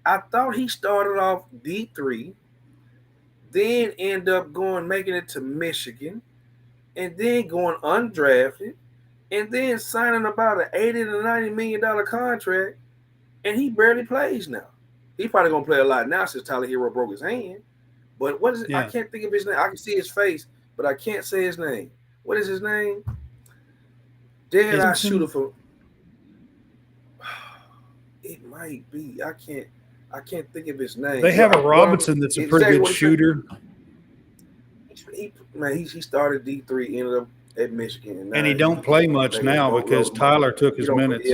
S2: I thought he started off D3. Then end up making it to Michigan, and then going undrafted, and then signing about an $80 to $90 million contract, and he barely plays now. He's probably gonna play a lot now since Tyler Hero broke his hand. But what is it? I can't think of his name. I can see his face, but I can't say his name. What is his name? Dare I shoot it for? It might be. I can't think of his name.
S1: They have a Robinson that's a pretty good shooter.
S2: He started D3, ended up at Michigan,
S1: and he don't play much now because Tyler took his minutes.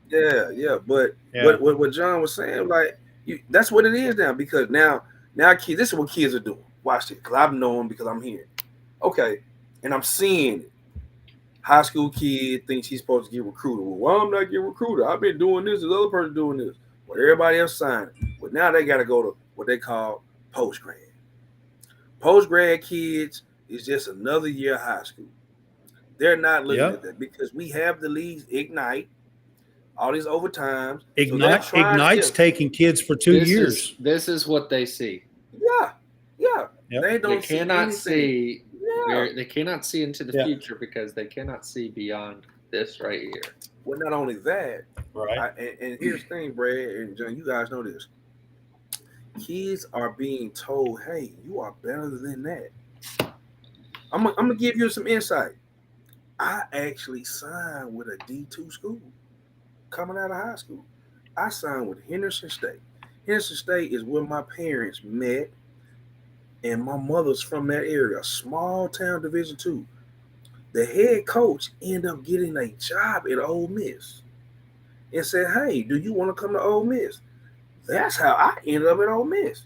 S2: But what John was saying, like, that's what it is now, because now kids, this is what kids are doing. Watch it, because I've known, because I'm here. Okay, and I'm seeing it. High school kid thinks he's supposed to get recruited. Well, why I'm not getting recruited? I've been doing this, the other person doing this. Well, everybody else signed. But now they got to go to what they call post-grad. Post-grad kids is just another year of high school. They're not looking at that because we have the leagues Ignite, all these overtimes.
S1: Ignite's taking kids for 2 years.
S3: This is what they see.
S2: Yeah.
S3: They cannot see. They cannot see into the future because they cannot see beyond this right here.
S2: Well, not only that,
S1: right?
S2: And here's the thing, Brad and John, you guys know this. Kids are being told, "Hey, you are better than that." I'm gonna give you some insight. I actually signed with a D2 school coming out of high school. I signed with Henderson State. Henderson State is where my parents met, and my mother's from that area, small town Division II. The head coach ended up getting a job at Ole Miss and said, "Hey, do you want to come to Ole Miss?" That's how I ended up at Ole Miss.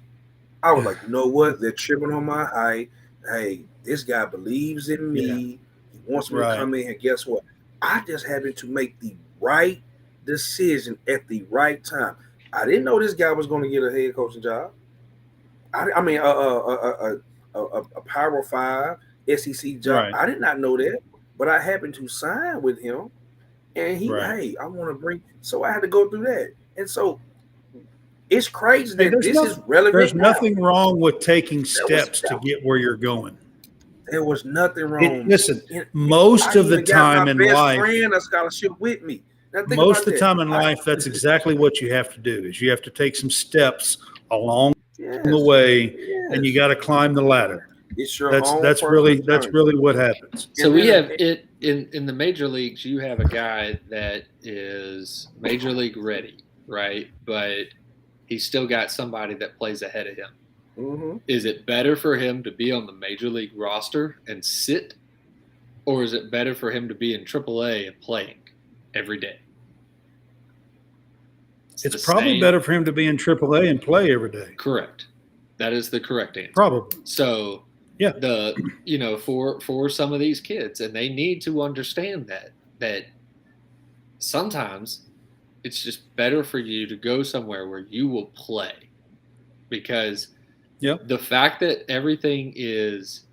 S2: I was like, you know what? They're tripping on my height. hey, this guy believes in me.
S1: Yeah.
S2: He wants me to
S1: Right.
S2: come in here. Guess what? I just happened to make the right decision at the right time. I didn't know this guy was going to get a head coaching job. I mean, a Power 5 SEC job.
S1: Right.
S2: I did not know that, but I happened to sign with him. And he,
S1: Right.
S2: hey, I want to bring, so I had to go through that. And so it's crazy
S1: Hey,
S2: that this is relevant.
S1: there's
S2: now.
S1: nothing wrong with taking steps to get where you're going.
S2: There was nothing wrong.
S1: Listen, most of the
S2: even got
S1: time
S2: my
S1: in
S2: best
S1: life,
S2: friend a scholarship with me. Now think
S1: most
S2: about
S1: of the
S2: that.
S1: time in life, that's exactly what you have to do. Is you have to take some steps along
S2: Yes,
S1: the way, and you
S2: yes.
S1: got to climb the ladder.
S2: It's your
S1: That's
S2: own
S1: that's
S2: personal
S1: really that's
S2: journey.
S1: really what happens.
S3: So
S2: And
S3: we
S2: then-
S3: have it in the major leagues. You have a guy that is major league ready, right? But he's still got somebody that plays ahead of him.
S2: Mhm.
S3: Is it better for him to be on the major league roster and sit, or is it better for him to be in AAA and playing every day?
S1: It's probably better for him to be in AAA and play every day.
S3: Correct. That is the correct answer.
S1: Probably.
S3: So
S1: yeah,
S3: for some of these kids, and they need to understand that sometimes it's just better for you to go somewhere where you will play, because the fact that everything is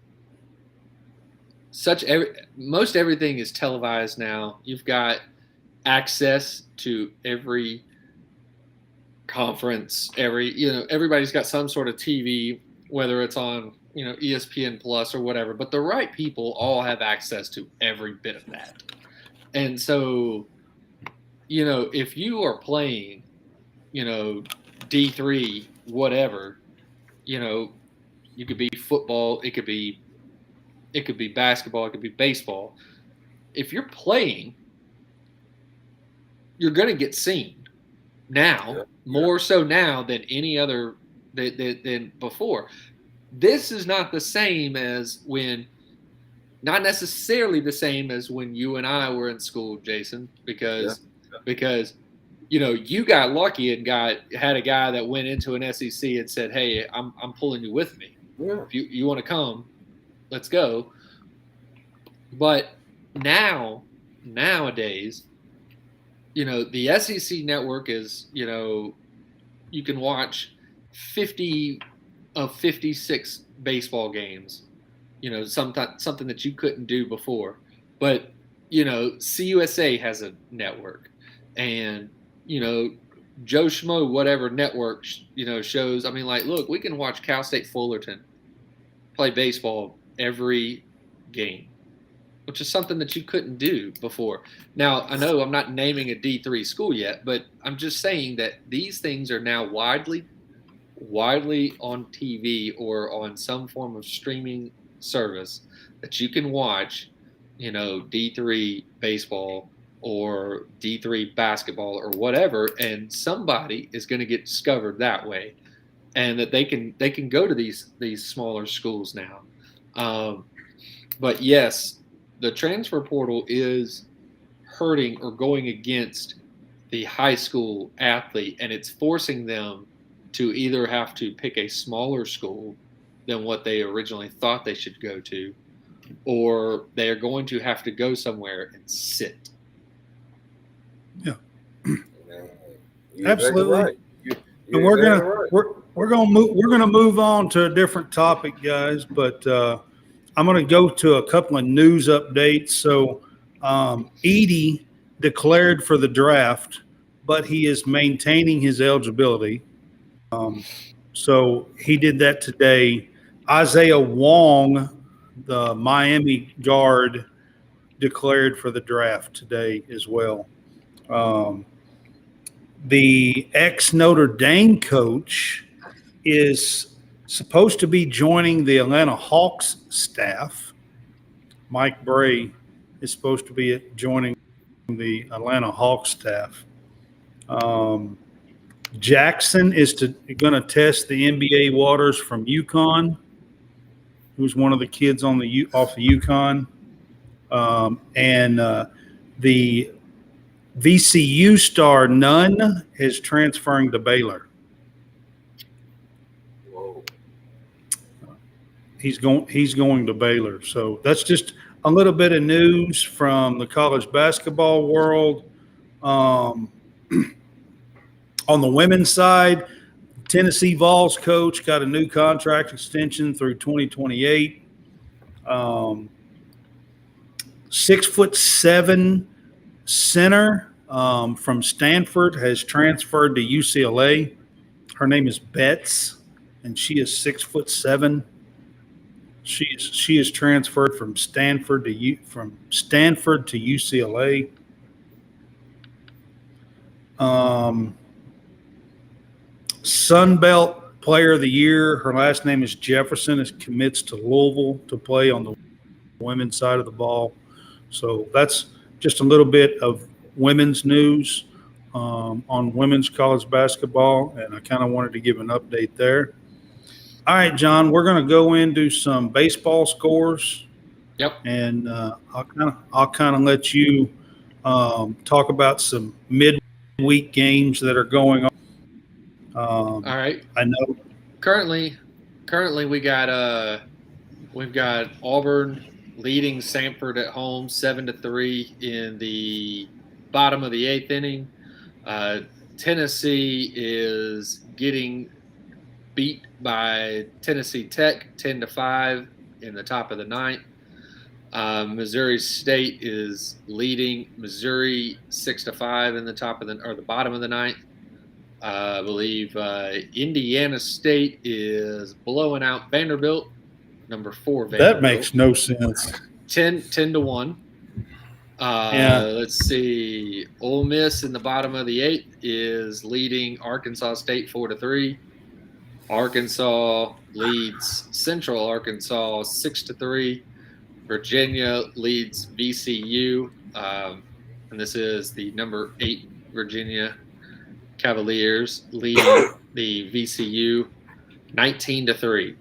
S3: most everything is televised now. You've got access to every conference, everybody's got some sort of TV, whether it's on ESPN Plus or whatever, but the right people all have access to every bit of that. And so if you are playing D3 whatever, you could be football, it could be basketball, it could be baseball. If you're playing, you're going to get seen now, more so now than any other than before. This is not the same as not necessarily the same as when you and I were in school, Jason, because you got lucky and had a guy that went into an SEC and said, "Hey, I'm pulling you with me.
S2: Yeah.
S3: If you want to come, let's go." But nowadays, the SEC network is, you can watch 50 of 56 baseball games, something that you couldn't do before. But, CUSA has a network, and, Joe Schmo, whatever network, shows. I mean, look, we can watch Cal State Fullerton play baseball every game, which is something that you couldn't do before. Now, I know I'm not naming a D3 school yet, but I'm just saying that these things are now widely on TV or on some form of streaming service that you can watch, D3 baseball or D3 basketball or whatever, and somebody is going to get discovered that way, and that they can go to these smaller schools now. But yes, the transfer portal is hurting or going against the high school athlete, and it's forcing them to either have to pick a smaller school than what they originally thought they should go to, or they are going to have to go somewhere and sit.
S1: Yeah.
S2: You're
S1: Absolutely.
S2: Exactly right.
S1: And we're gonna move on to a different topic, guys, but I'm going to go to a couple of news updates. So Edey declared for the draft, but he is maintaining his eligibility. So he did that today. Isaiah Wong, the Miami guard, declared for the draft today as well. The ex-Notre Dame coach is supposed to be joining the Atlanta Hawks staff. Mike Bray is supposed to be joining the Atlanta Hawks staff. Jackson is going to test the NBA waters from UConn, who's one of the kids off of UConn. And the VCU star Nunn is transferring to Baylor.
S2: Whoa.
S1: he's going to Baylor. So that's just a little bit of news from the college basketball world. On the women's side, Tennessee Vols coach got a new contract extension through 2028. 6'7" center from Stanford has transferred to UCLA. Her name is Betts, and she is 6'7". She is transferred from Stanford to UCLA. Sun Belt Player of the Year. Her last name is Jefferson. Is commits to Louisville to play on the women's side of the ball. So that's just a little bit of women's news on women's college basketball, and I kind of wanted to give an update there. All right, John, we're going to go into some baseball scores.
S3: Yep.
S1: And I'll kind of let you talk about some midweek games that are going on.
S3: All right.
S1: I know.
S3: Currently, we've got Auburn leading Samford at home 7-3 in the bottom of the 8th inning. Tennessee is getting beat by Tennessee Tech 10-5 in the top of the 9th. Missouri State is leading Missouri 6-5 in the bottom of the 9th. I believe Indiana State is blowing out Vanderbilt, number 4 Vanderbilt.
S1: That makes no sense.
S3: 10-1.
S1: Yeah.
S3: Let's see. Ole Miss in the bottom of the 8th is leading Arkansas State 4-3. Arkansas leads Central Arkansas 6-3. Virginia leads VCU, and this is the number 8 Virginia Cavaliers leading the VCU 19-3.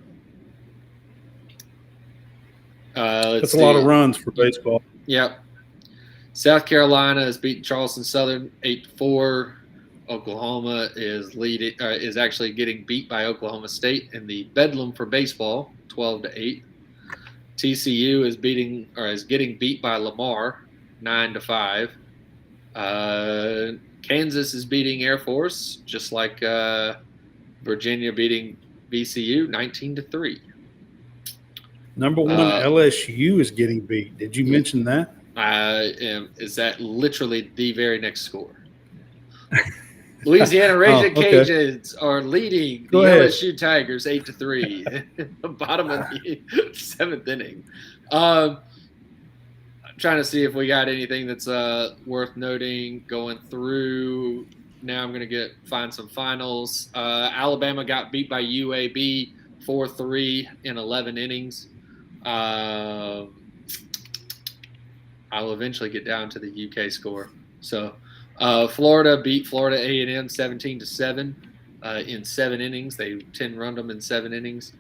S1: That's a lot of runs for baseball.
S3: Yep. South Carolina has beaten Charleston Southern 8-4. Oklahoma is actually getting beat by Oklahoma State in the Bedlam for baseball 12-8. TCU is getting beat by Lamar 9-5. Kansas is beating Air Force, just like Virginia beating VCU 19-3.
S1: Number 1 LSU is getting beat. Did you mention that?
S3: Is that literally the very next score? Louisiana Raging Cajuns are leading the LSU Tigers 8-3 in the bottom of the 7th inning. I'm trying to see if we got anything that's worth noting going through. Now I'm going to find some finals. Alabama got beat by UAB 4-3 in 11 innings. I'll eventually get down to the UK score. So Florida beat Florida A&M 17-7 in 7 innings. They 10-runned them in 7 innings.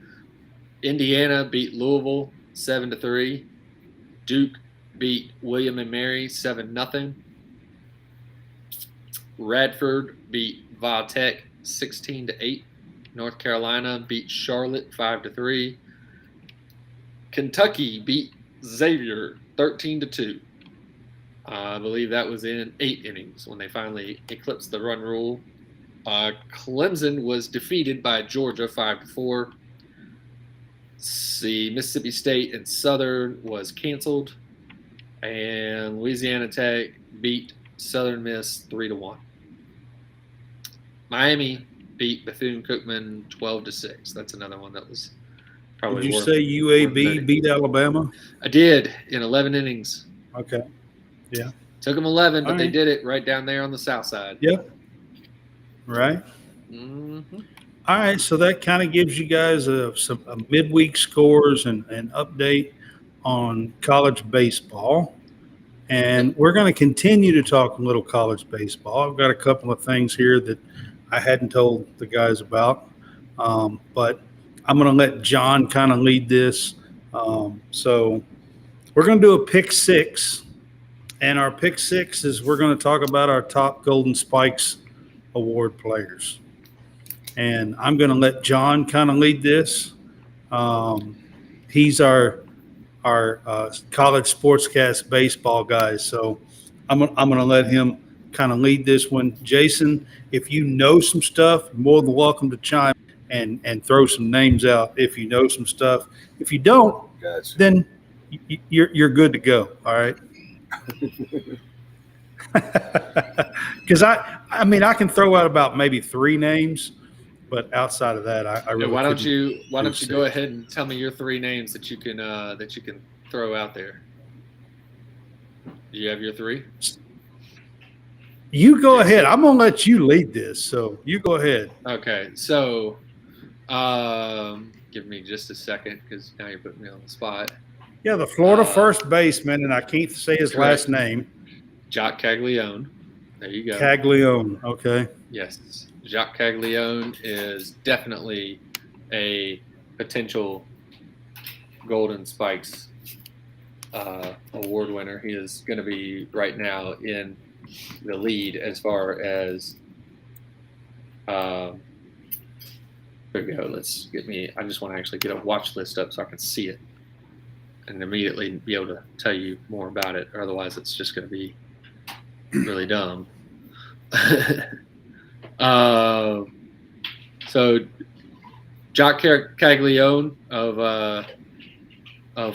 S3: Indiana beat Louisville 7-3. Duke beat William and Mary 7-0. Radford beat Va Tech 16-8. North Carolina beat Charlotte 5-3. Kentucky beat Xavier 13-2. I believe that was in 8 innings when they finally eclipsed the run rule. Clemson was defeated by Georgia 5-4. The Mississippi State and Southern was canceled. And Louisiana Tech beat Southern Miss 3-1. Miami beat Bethune-Cookman 12-6. That's another one that was probably.
S1: Did you say UAB beat Alabama?
S3: I did in 11 innings.
S1: Okay. Yeah.
S3: Took them 11, but they did it right down there on the south side.
S1: Yep. Right.
S3: Mm-hmm.
S1: All right. So that kind of gives you guys some midweek scores and an update on college baseball. And we're going to continue to talk a little college baseball. I've got a couple of things here that I hadn't told the guys about, but I'm going to let John kind of lead this. So we're going to do a pick 6. And our pick 6 is we're going to talk about our top Golden Spikes Award players. And I'm going to let John kind of lead this. he's our college sportscast baseball guy. So I'm gonna let him kind of lead this one. Jason, if you know some stuff, you're more than welcome to chime and throw some names out if you know some stuff. If you don't,
S2: Gotcha.
S1: then you're good to go. All right. Because I mean I can throw out about maybe 3 names, but outside of that, I really
S3: Why don't
S1: couldn't
S3: you go
S1: say.
S3: ahead and tell me your 3 names that you can throw out there? Do you have your 3?
S1: You go ahead. I'm gonna let you lead this, so you go ahead.
S3: Okay, so give me just a second because now you're putting me on the spot.
S1: Yeah, the Florida first baseman, and I can't say his last name.
S3: Jacques Caglione. There you go.
S1: Caglione. Okay.
S3: Yes, Jacques Caglione is definitely a potential Golden Spikes award winner. He is going to be right now in the lead as far as. There we go. I just want to actually get a watch list up so I can see it and immediately be able to tell you more about it. Or otherwise, it's just going to be really dumb. So Jacques Caglione of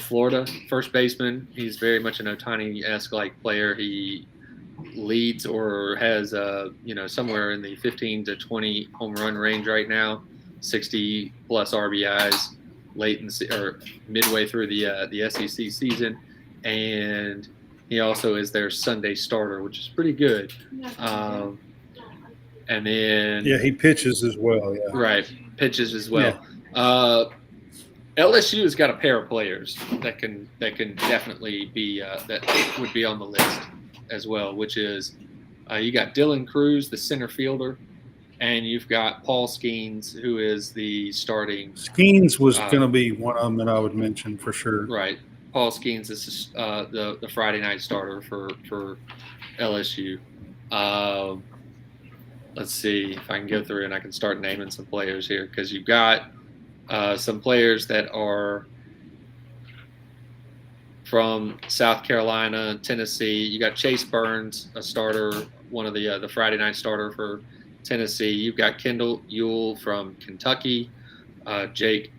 S3: Florida, first baseman. He's very much an Ohtani-esque like player. He leads or has somewhere in the 15 to 20 home run range right now, 60 plus RBIs late or midway through the SEC season, and he also is their Sunday starter, which is pretty good. And then
S1: he pitches as well. Yeah,
S3: right, pitches as well. Yeah. LSU has got a pair of players that can definitely be that would be on the list as well, which is you got Dylan Cruz, the center fielder, and you've got Paul Skeens, who is the starting.
S1: Skeens was going to be one of them that I would mention for sure.
S3: Right, Paul Skeens is the Friday night starter for LSU. Let's see if I can go through and I can start naming some players here, because you've got some players that are from South Carolina, Tennessee. You got Chase Burns, a starter, one of the Friday night starter for Tennessee. You've got Kendall Ewell from Kentucky, Jake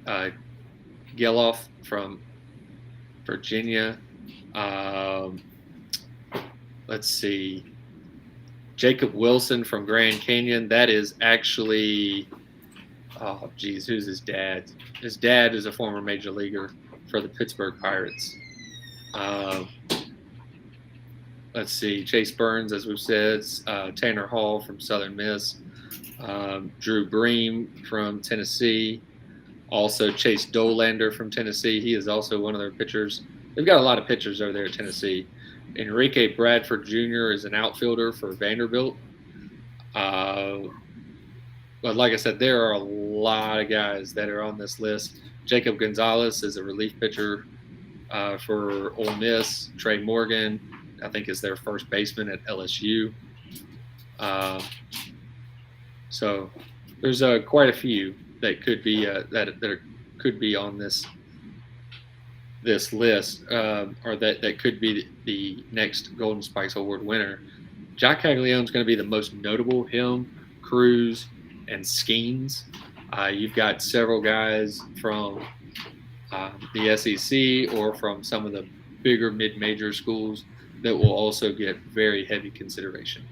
S3: Geloff from Virginia. Let's see, Jacob Wilson from Grand Canyon. That is actually, oh geez, who's his dad? His dad is a former major leaguer for the Pittsburgh Pirates. Let's see, Chase Burns, as we've said, Tanner Hall from Southern Miss, Drew Bream from Tennessee, also Chase Dolander from Tennessee. He is also one of their pitchers. They've got a lot of pitchers over there at Tennessee. Enrique Bradford Jr. is an outfielder for Vanderbilt. But like I said, there are a lot of guys that are on this list. Jacob Gonzalez is a relief pitcher for Ole Miss. Trey Morgan, I think, is their first baseman at LSU. So there's quite a few that could be could be on this list, or that could be the next Golden Spikes Award winner. Jacques Caglione is going to be the most notable. Him, Cruz, and Skeens. You've got several guys from the SEC or from some of the bigger mid-major schools that will also get very heavy consideration.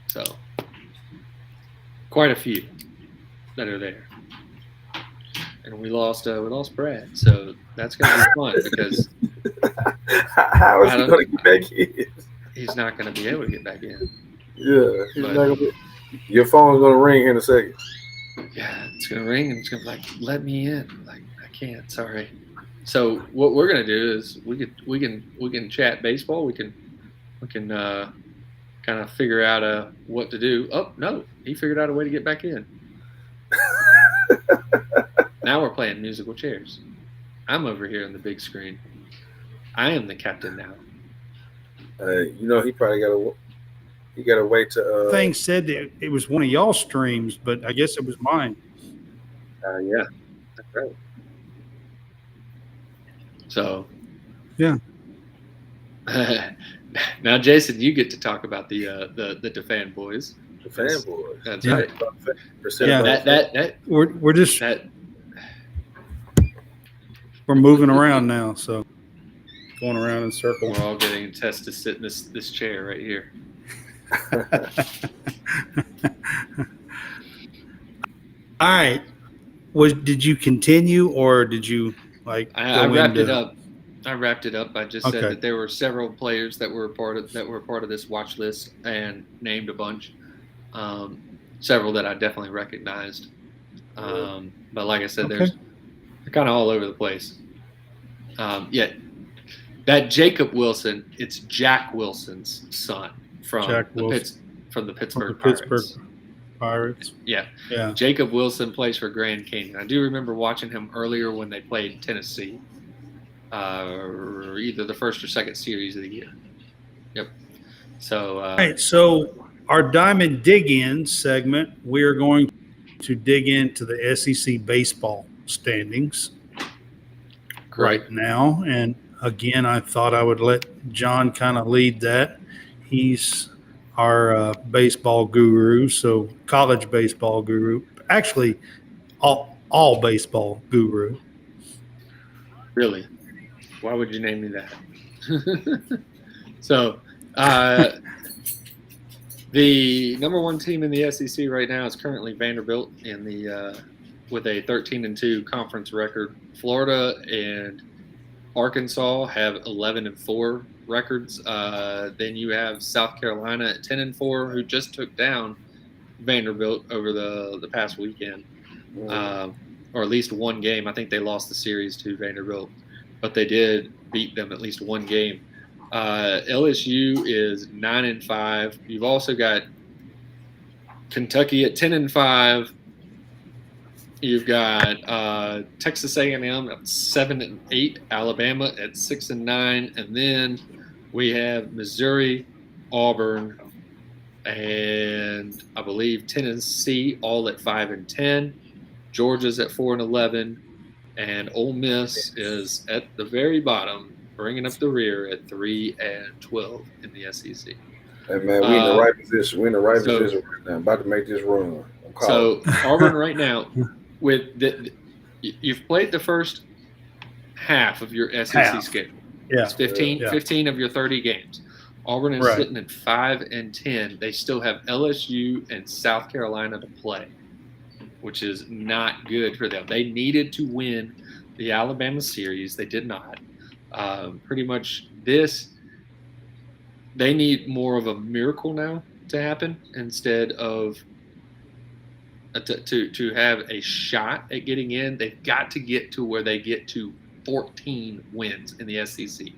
S3: So, quite a few that are there. And we lost Brad, so that's going to be fun because
S2: how is he going to get back in?
S3: He's not going to be able to get back in.
S2: Yeah, he's not gonna be. Your phone's going to ring in a second.
S3: Yeah, it's going to ring and it's going to be like, let me in. Like, I can't, sorry. So what we're going to do is we can chat baseball. We can kind of figure out what to do. Oh no, he figured out a way to get back in. Now we're playing musical chairs. I'm over here on the big screen. I am the captain now.
S2: He probably You got to wait to.
S1: Thing said that it was one of y'all streams, but I guess it was mine.
S3: Yeah, that's right. So,
S1: yeah.
S3: Now, Jason, you get to talk about the DeFan boys.
S2: The fanboys.
S3: That's
S1: Yeah.
S3: right.
S1: Yeah. We're just we're moving around now, so going around in circles.
S3: We're all getting a test to sit in this chair right here.
S1: All right. Did you continue or did you
S3: I wrapped it up. I wrapped it up. I just said that there were several players that were part of this watch list and named a bunch. Several that I definitely recognized. But like I said, they're kind of all over the place. That Jacob Wilson, it's Jack Wilson's son from the Pittsburgh
S1: Pirates.
S3: Yeah. Jacob Wilson plays for Grand Canyon. I do remember watching him earlier when they played Tennessee, either the first or second series of the year. Yep. So.
S1: All right. So our Diamond Dig-In segment, we are going to dig into the SEC baseball standings right now, and again, I thought I would let John kind of lead that. He's our baseball guru, so college baseball guru. Actually, all baseball guru.
S3: Really? Why would you name me that? So, the number one team in the SEC right now is currently Vanderbilt in the with a 13-2 conference record. Florida and Arkansas have 11-4 records. Then you have South Carolina at 10-4, who just took down Vanderbilt over the past weekend, or at least one game. I think they lost the series to Vanderbilt, but they did beat them at least one game. LSU is 9-5. You've also got Kentucky at 10-5. You've got Texas A&M at 7-8, Alabama at 6-9, and then we have Missouri, Auburn, and I believe Tennessee all at 5-10. Georgia's at 4-11, and Ole Miss is at the very bottom, bringing up the rear at 3-12 in the SEC.
S2: Hey man, we in the right position. We're in the right position right now. About to make this run.
S3: So Auburn right now. You've played the first half of your SEC schedule.
S1: Yeah.
S3: It's 15 of your 30 games. Auburn is sitting at 5-10. They still have LSU and South Carolina to play, which is not good for them. They needed to win the Alabama series. They did not. Pretty much they need more of a miracle now to happen instead of to have a shot at getting in. They've got to get to where they get to 14 wins in the SEC.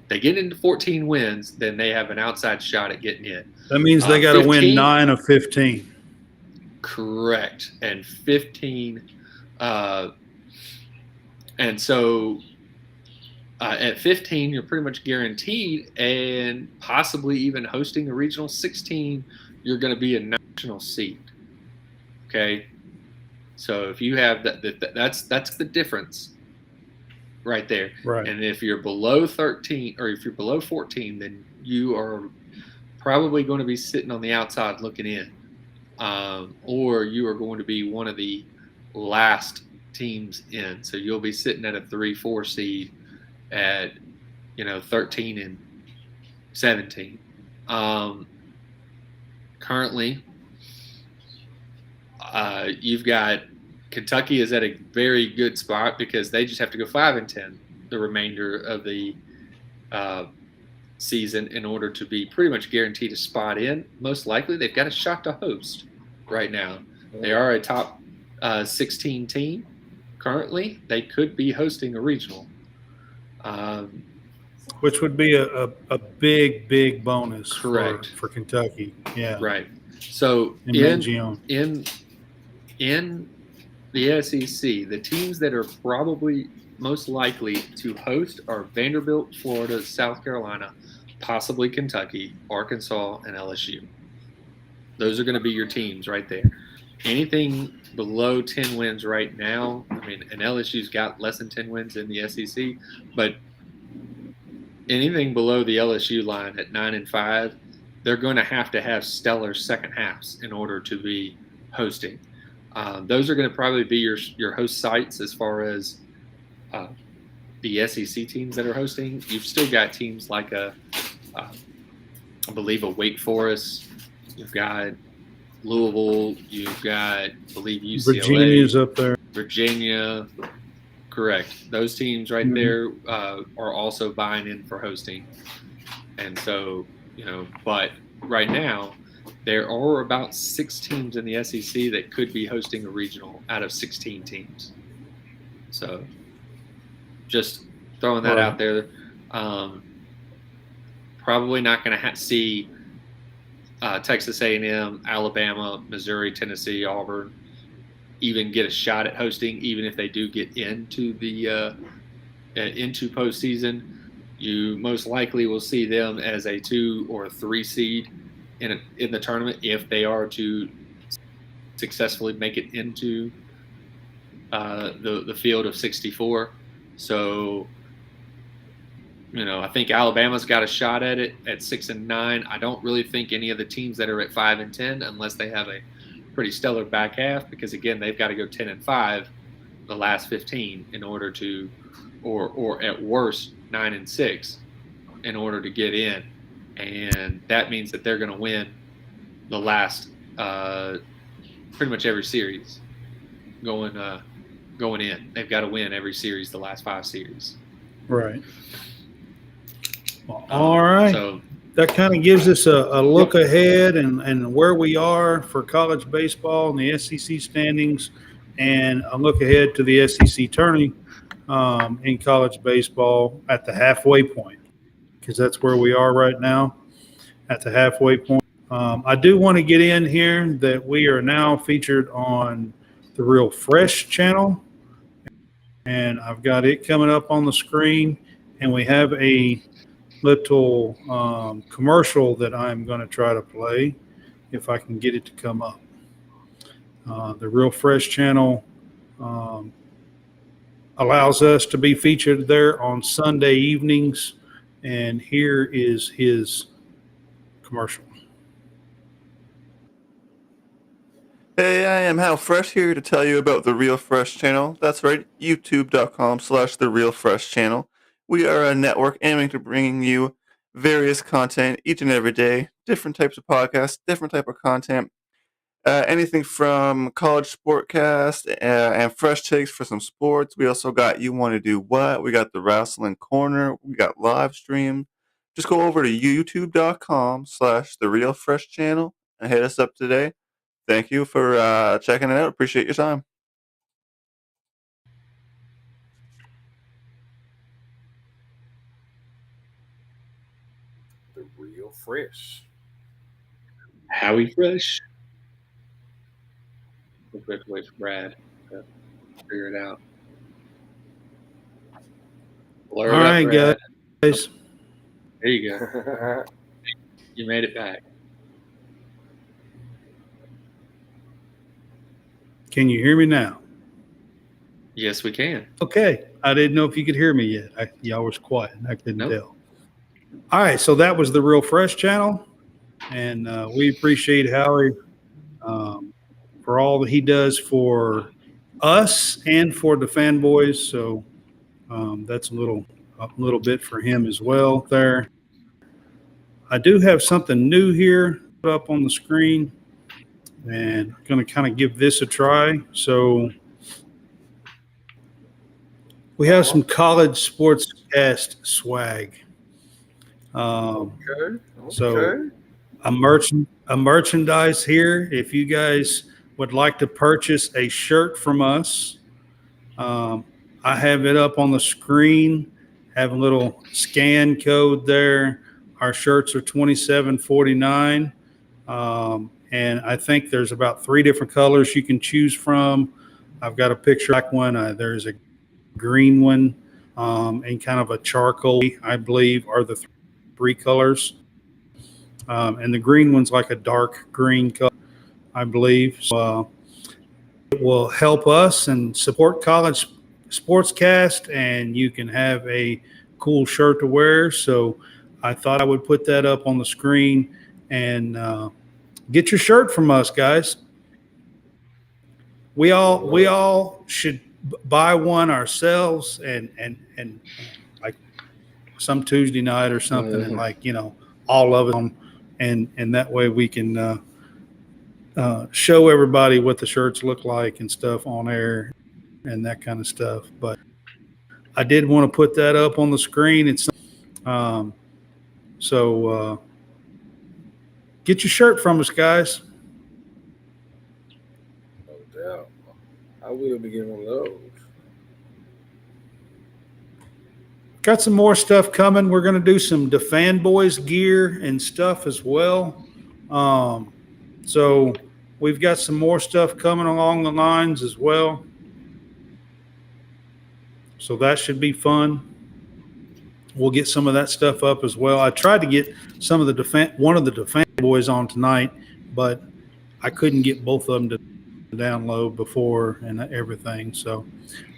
S3: They get into 14 wins, then they have an outside shot at getting in.
S1: That means they got to win 9 of 15.
S3: Correct. And 15. And so at 15, you're pretty much guaranteed, and possibly even hosting a regional. 16, you're going to be a national seed. Okay, so if you have that's the difference right there.
S1: Right.
S3: And if you're below 13 or if you're below 14, then you are probably going to be sitting on the outside looking in, or you are going to be one of the last teams in. So you'll be sitting at a 3-4 seed at 13 and 17. Currently. You've got Kentucky is at a very good spot because they just have to go 5-10 the remainder of the season in order to be pretty much guaranteed a spot in. Most likely, they've got a shot to host right now. They are a top 16 team currently. They could be hosting a regional.
S1: Which would be a big bonus
S3: correct.
S1: For Kentucky. Yeah.
S3: Right. So in the SEC, the teams that are probably most likely to host are Vanderbilt, Florida, South Carolina, possibly Kentucky, Arkansas, and LSU. Those are going to be your teams right there. Anything below 10 wins right now, I mean, and LSU's got less than 10 wins in the SEC, but anything below the LSU line at 9-5, they're going to have stellar second halves in order to be hosting. Those are going to probably be your host sites as far as the SEC teams that are hosting. You've still got teams like I believe a Wake Forest. You've got Louisville. You've got, I believe, UCLA.
S1: Virginia's up there.
S3: Virginia. Correct. Those teams right there are also buying in for hosting. And so, but right now, there are about 6 teams in the SEC that could be hosting a regional out of 16 teams. So just throwing that out there. Probably not going to see Texas A&M, Alabama, Missouri, Tennessee, Auburn even get a shot at hosting, even if they do get into the into postseason. You most likely will see them as a 2 or 3 seed in the tournament if they are to successfully make it into the field of 64. So, I think Alabama's got a shot at it at 6-9. I don't really think any of the teams that are at 5-10, unless they have a pretty stellar back half, because again, they've got to go 10-5 the last 15 in order to, or at worst 9-6 in order to get in, and that means that they're going to win the last pretty much every series going in. They've got to win every series, the last 5 series.
S1: Right. Well, all right.
S3: So
S1: that kind of gives us a look ahead and where we are for college baseball and the SEC standings, and a look ahead to the SEC tourney in college baseball at the halfway point, because that's where we are right now, at the halfway point. I do want to get in here that we are now featured on the Real Fresh channel, and I've got it coming up on the screen, and we have a little commercial that I'm going to try to play if I can get it to come up. The Real Fresh channel allows us to be featured there on Sunday evenings, and here is his commercial.
S4: Hey, I am Hal Fresh here to tell you about the Real Fresh channel. That's right, youtube.com/the Real Fresh channel. We are a network aiming to bringing you various content each and every day, different types of podcasts, different type of content, anything from college SportsCast and fresh takes for some sports. We also got You Want to Do What? We got the Wrestling Corner. We got live stream. Just go over to youtube.com/the Real Fresh channel and hit us up today. Thank you for checking it out. Appreciate your time.
S2: The Real Fresh.
S3: Howie Fresh. We'll have to wait for Brad to figure it out.
S1: All right,
S3: Brad.
S1: guys.
S3: There you go. You made it back.
S1: Can you hear me now?
S3: Yes, we can.
S1: Okay. I didn't know if you could hear me yet. Y'all was quiet. I couldn't
S3: Nope.
S1: tell. All right. So that was the Real Fresh channel. And we appreciate Howie for all that he does for us and for the fanboys. So that's a little bit for him as well there. I do have something new here up on the screen, and I'm going to kind of give this a try. So we have some college SportsCast swag.
S2: Okay.
S1: So a merchandise here. If you guys would like to purchase a shirt from us, I have it up on the screen. Have a little scan code there. Our shirts are $27.49, and I think there's about 3 different colors you can choose from. I've got a picture black one. There's a green one, and kind of a charcoal, I believe, are the 3 colors. and the green one's like a dark green color, I believe. So, it will help us and support college sportscast, and you can have a cool shirt to wear. So I thought I would put that up on the screen and get your shirt from us, guys. We all should buy one ourselves and like some Tuesday night or something, and all of it, and that way we can show everybody what the shirts look like and stuff on air and that kind of stuff. But I did want to put that up on the screen. It's so get your shirt from us, guys.
S2: No doubt. I will be getting one of those.
S1: Got some more stuff coming. We're going to do some DeFan Boys gear and stuff as well. So we've got some more stuff coming along the lines as well. So that should be fun. We'll get some of that stuff up as well. I tried to get some of the one of the DeFan Boys on tonight, but I couldn't get both of them to download before and everything. So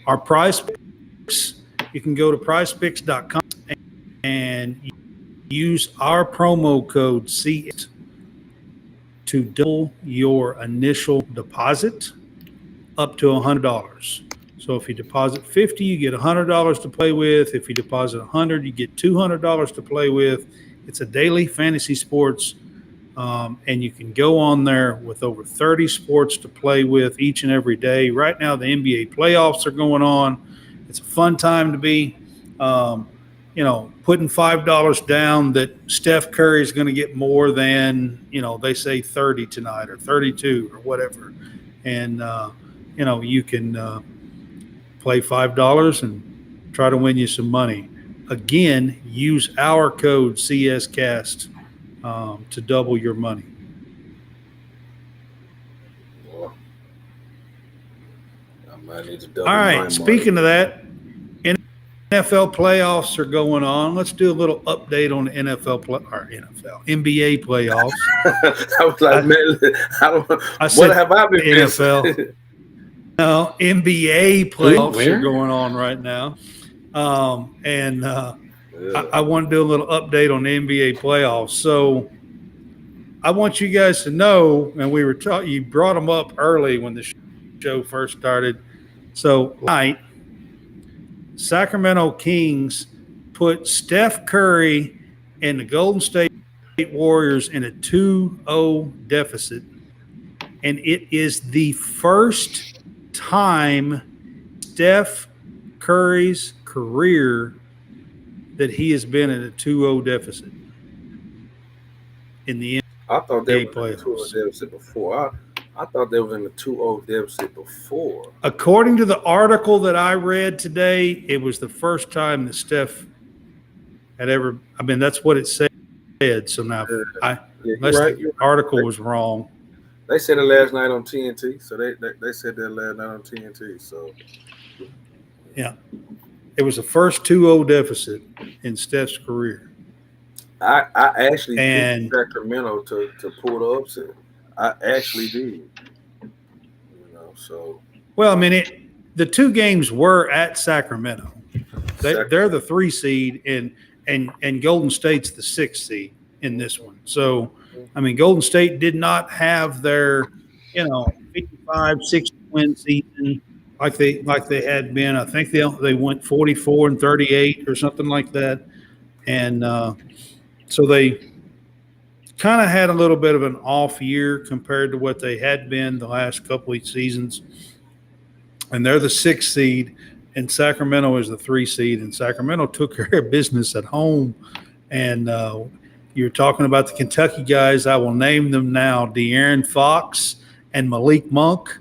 S1: our prize picks, you can go to prizepicks.com and use our promo code CS to double your initial deposit up to $100. So if you deposit $50, you get $100 to play with. If you deposit $100, you get $200 to play with. It's a daily fantasy sports, and you can go on there with over 30 sports to play with each and every day. Right now, the NBA playoffs are going on. It's a fun time to be, putting $5 down that Steph Curry is going to get more than, they say 30 tonight or 32 or whatever. And, you can play $5 and try to win you some money. Again, use our code CSCast to double your money.
S2: Well, I might need to double
S1: All
S2: my
S1: right, speaking of that, NFL playoffs are going on. Let's do a little update on the NBA playoffs.
S2: I was like, what have I been
S1: NFL? No, NBA playoffs are going on right now. I want to do a little update on the NBA playoffs. So I want you guys to know, and we were you brought them up early when the show first started. So tonight, Sacramento Kings put Steph Curry and the Golden State Warriors in a 2-0 deficit. And it is the first time Steph Curry's career that he has been in a 2-0 deficit in the NBA.
S2: I thought they were in a 2-0 deficit before. I thought they were in a 2-0 deficit before.
S1: According to the article that I read today, it was the first time that Steph had ever. I mean, that's what it said. So now, unless the article was wrong.
S2: They said it last night on TNT. So they said that last night on TNT. So
S1: yeah, it was the first 2-0 deficit in Steph's career.
S2: I actually picked Sacramento to pull the upset. I actually did. So.
S1: Well, I mean, the two games were at Sacramento. They're the 3 seed, and Golden State's the 6 seed in this one. So, I mean, Golden State did not have their, 55, 60 win season like they had been. I think they went 44-38 or something like that, and so they kind of had a little bit of an off year compared to what they had been the last couple of seasons. And they're the 6 seed, and Sacramento is the 3 seed. And Sacramento took care of business at home. And you're talking about the Kentucky guys. I will name them now. De'Aaron Fox and Malik Monk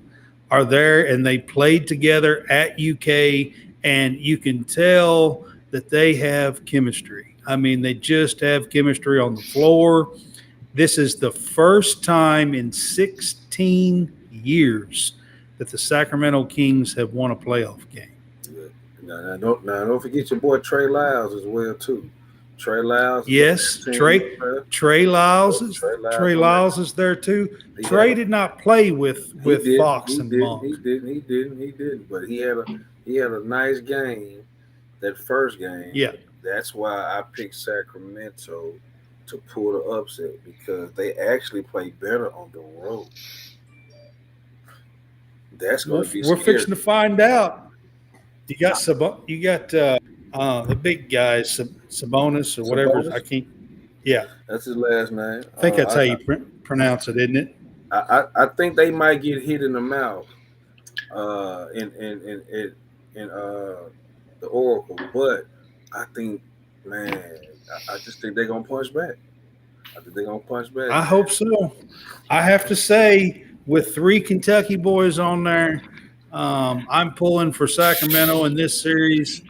S1: are there, and they played together at UK. And you can tell that they have chemistry. I mean, they just have chemistry on the floor. This is the first time in 16 years that the Sacramento Kings have won a playoff game.
S2: Now don't forget your boy Trey Lyles as well too. Trey Lyles.
S1: Yes, Trey Lyles is there too. Trey did not play with Fox and Monk.
S2: He didn't. But he had a nice game. That first game.
S1: Yeah.
S2: That's why I picked Sacramento to pull the upset, because they actually play better on the road. That's going to be scary.
S1: We're fixing to find out. You got the big guys, Sabonis or whatever.
S2: Sabonis?
S1: I can't. Yeah,
S2: that's his last name.
S1: I think that's how you pronounce it, isn't it?
S2: I think they might get hit in the mouth in the Oracle, but I think, man, I just think they're gonna punch back. I
S1: hope so. I have to say, with 3 Kentucky boys on there, I'm pulling for Sacramento in this series.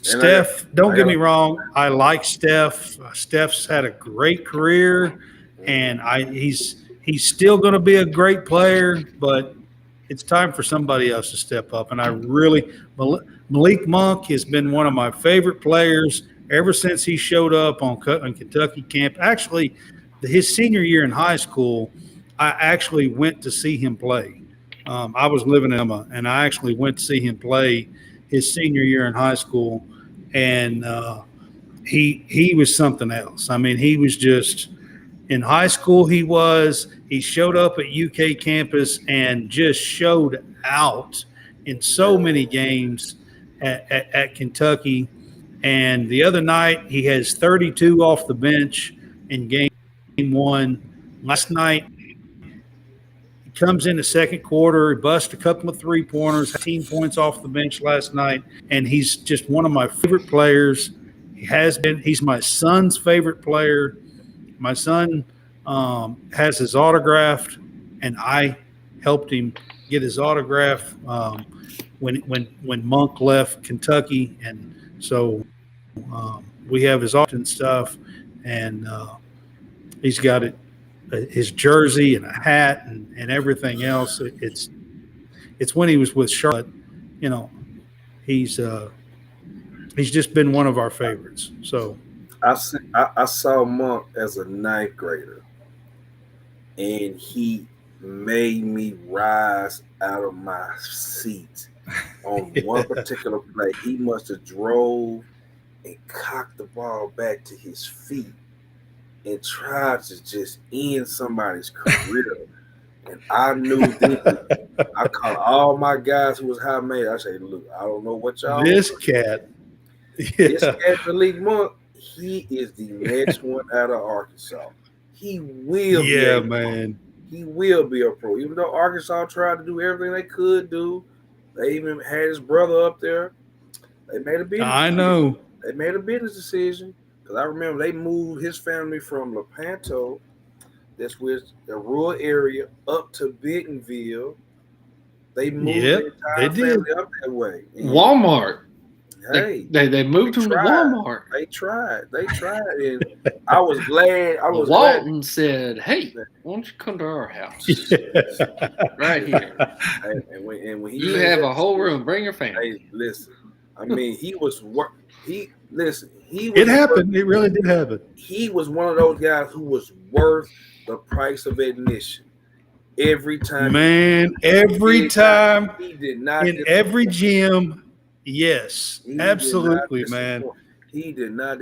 S1: Steph, don't get me wrong, I like Steph. Steph's had a great career, and he's still going to be a great player, but it's time for somebody else to step up. And Malik Monk has been one of my favorite players ever since he showed up on Kentucky camp. Actually, his senior year in high school, I actually went to see him play. I was living in Emma, and I actually went to see him play his senior year in high school, and he was something else. I mean, he was just in high school. He showed up at UK campus and just showed out in so many games at Kentucky. And the other night, he has 32 off the bench in game 1. Last night, he comes in the second quarter, he busts a couple of 3-pointers, 18 points off the bench last night, and he's just one of my favorite players. He has been. He's my son's favorite player. My son has his autograph, and I helped him get his autograph when Monk left Kentucky, and so we have his often stuff, and he's got it, his jersey and a hat and everything else. It's when he was with Charlotte, you know, he's just been one of our favorites. So
S2: I saw Monk as a 9th grader, and he made me rise out of my seat on one particular play. He must have drove and cocked the ball back to his feet and tried to just end somebody's career. And I knew that. I called all my guys who was high made. I said, look, I don't know what y'all.
S1: This cat,
S2: Malik Monk, he is the next one out of Arkansas. He will be a pro. He will be a pro. Even though Arkansas tried to do everything they could do, they even had his brother up there. They made a business decision. They made a business decision, because I remember they moved his family from Lepanto, that's with the rural area, up to Bentonville. They moved the entire family up that way. And
S3: Walmart.
S2: Hey,
S3: they moved him to Walmart.
S2: They tried, and I was glad.
S3: Walton said, "Hey, why don't you come to our house right here?
S2: And when
S3: you have a whole room, bring your family."
S2: Hey, listen. I mean, he was.
S1: It happened. It really did happen.
S2: He was one of those guys who was worth the price of admission. Every time,
S1: man. Every time.
S2: He did not.
S1: In every gym. Yes, absolutely, man.
S2: He did not.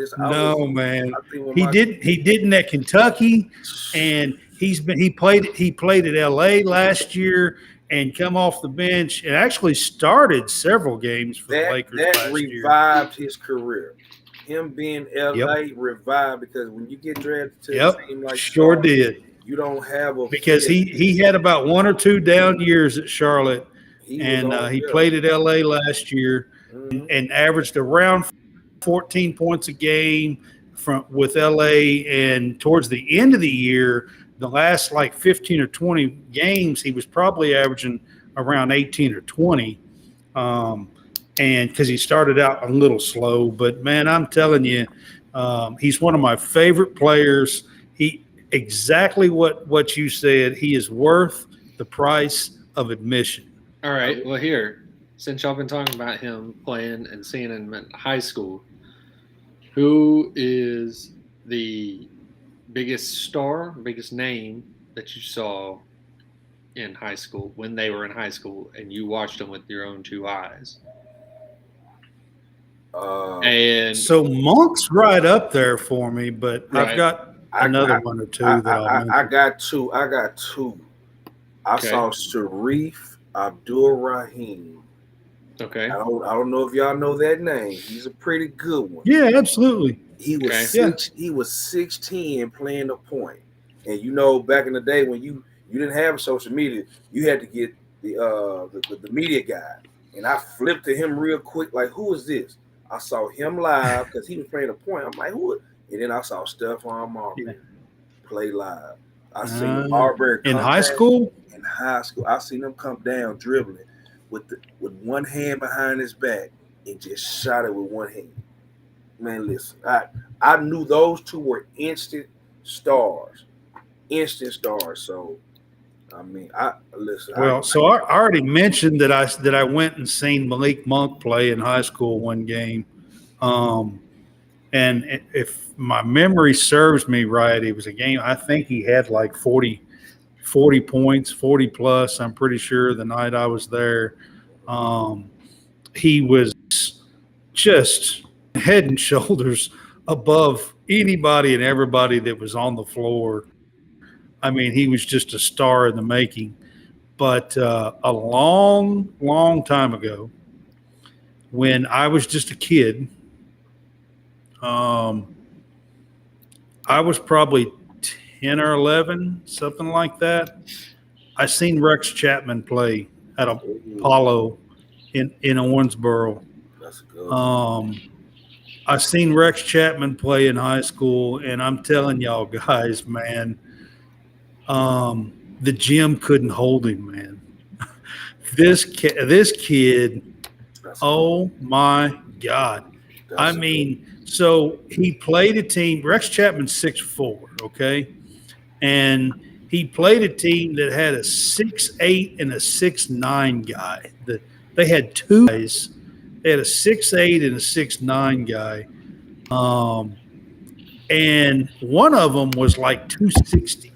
S1: Man. He didn't at Kentucky, and he played at LA last year and come off the bench and actually started several games for the Lakers last year.
S2: That revived his career. Him being LA revived, because when you get drafted to a team like
S1: Charlotte, did.
S2: You don't have a
S1: because he had about 1 or 2 down years at Charlotte, and he played at LA last year. And averaged around 14 points a game with LA, and towards the end of the year, the last like 15 or 20 games, he was probably averaging around 18 or 20, and because he started out a little slow. But man, I'm telling you, he's one of my favorite players. He exactly what you said. He is worth the price of admission.
S3: All right, well, here, since y'all been talking about him playing and seeing him in high school, Who is the biggest star, biggest name that you saw in high school when they were in high school and you watched them with your own two eyes? And
S1: So Monk's right up there for me, but I've
S3: Right.
S1: got another one or two that I'll mention.
S2: I got two. I
S3: Okay.
S2: saw Sharif Abdul Rahim.
S3: okay,
S2: I don't know if y'all know that name. He's a pretty good one.
S1: Yeah, absolutely.
S2: He was
S3: Okay.
S2: he was 6'10" playing the point. And you know, back in the day when you didn't have social media, you had to get the media guy. And I flipped to him real quick, like, who is this? I saw him live because he was playing the point. I'm like, who? And then I saw Stephon Marbury play live. I seen Marbury
S1: in
S2: come
S1: high
S2: down.
S1: school.
S2: In high school, I seen him come down dribbling with one hand behind his back and just shot it with one hand. Man, listen, I knew those two were instant stars. So, I mean,
S1: Well, so I already mentioned that I went and seen Malik Monk play in high school one game, and if my memory serves me right, it was a game. I think he had like 40 points, 40 plus. I'm pretty sure the night I was there, he was just head and shoulders above anybody and everybody that was on the floor. I mean, he was just a star in the making. But a long, long time ago, when I was just a kid, I was probably 10 or 11, something like that. I seen Rex Chapman play at Apollo in Owensboro.
S2: That's good.
S1: I seen Rex Chapman play in high school, and I'm telling y'all guys, man, the gym couldn't hold him, man. This kid, oh my God. I mean, so he played a team. Rex Chapman's 6'4", okay? And he played a team that had a 6'8" and a 6'9" guy. They had two guys. They had a 6'8" and a 6'9" guy. And one of them was like 260.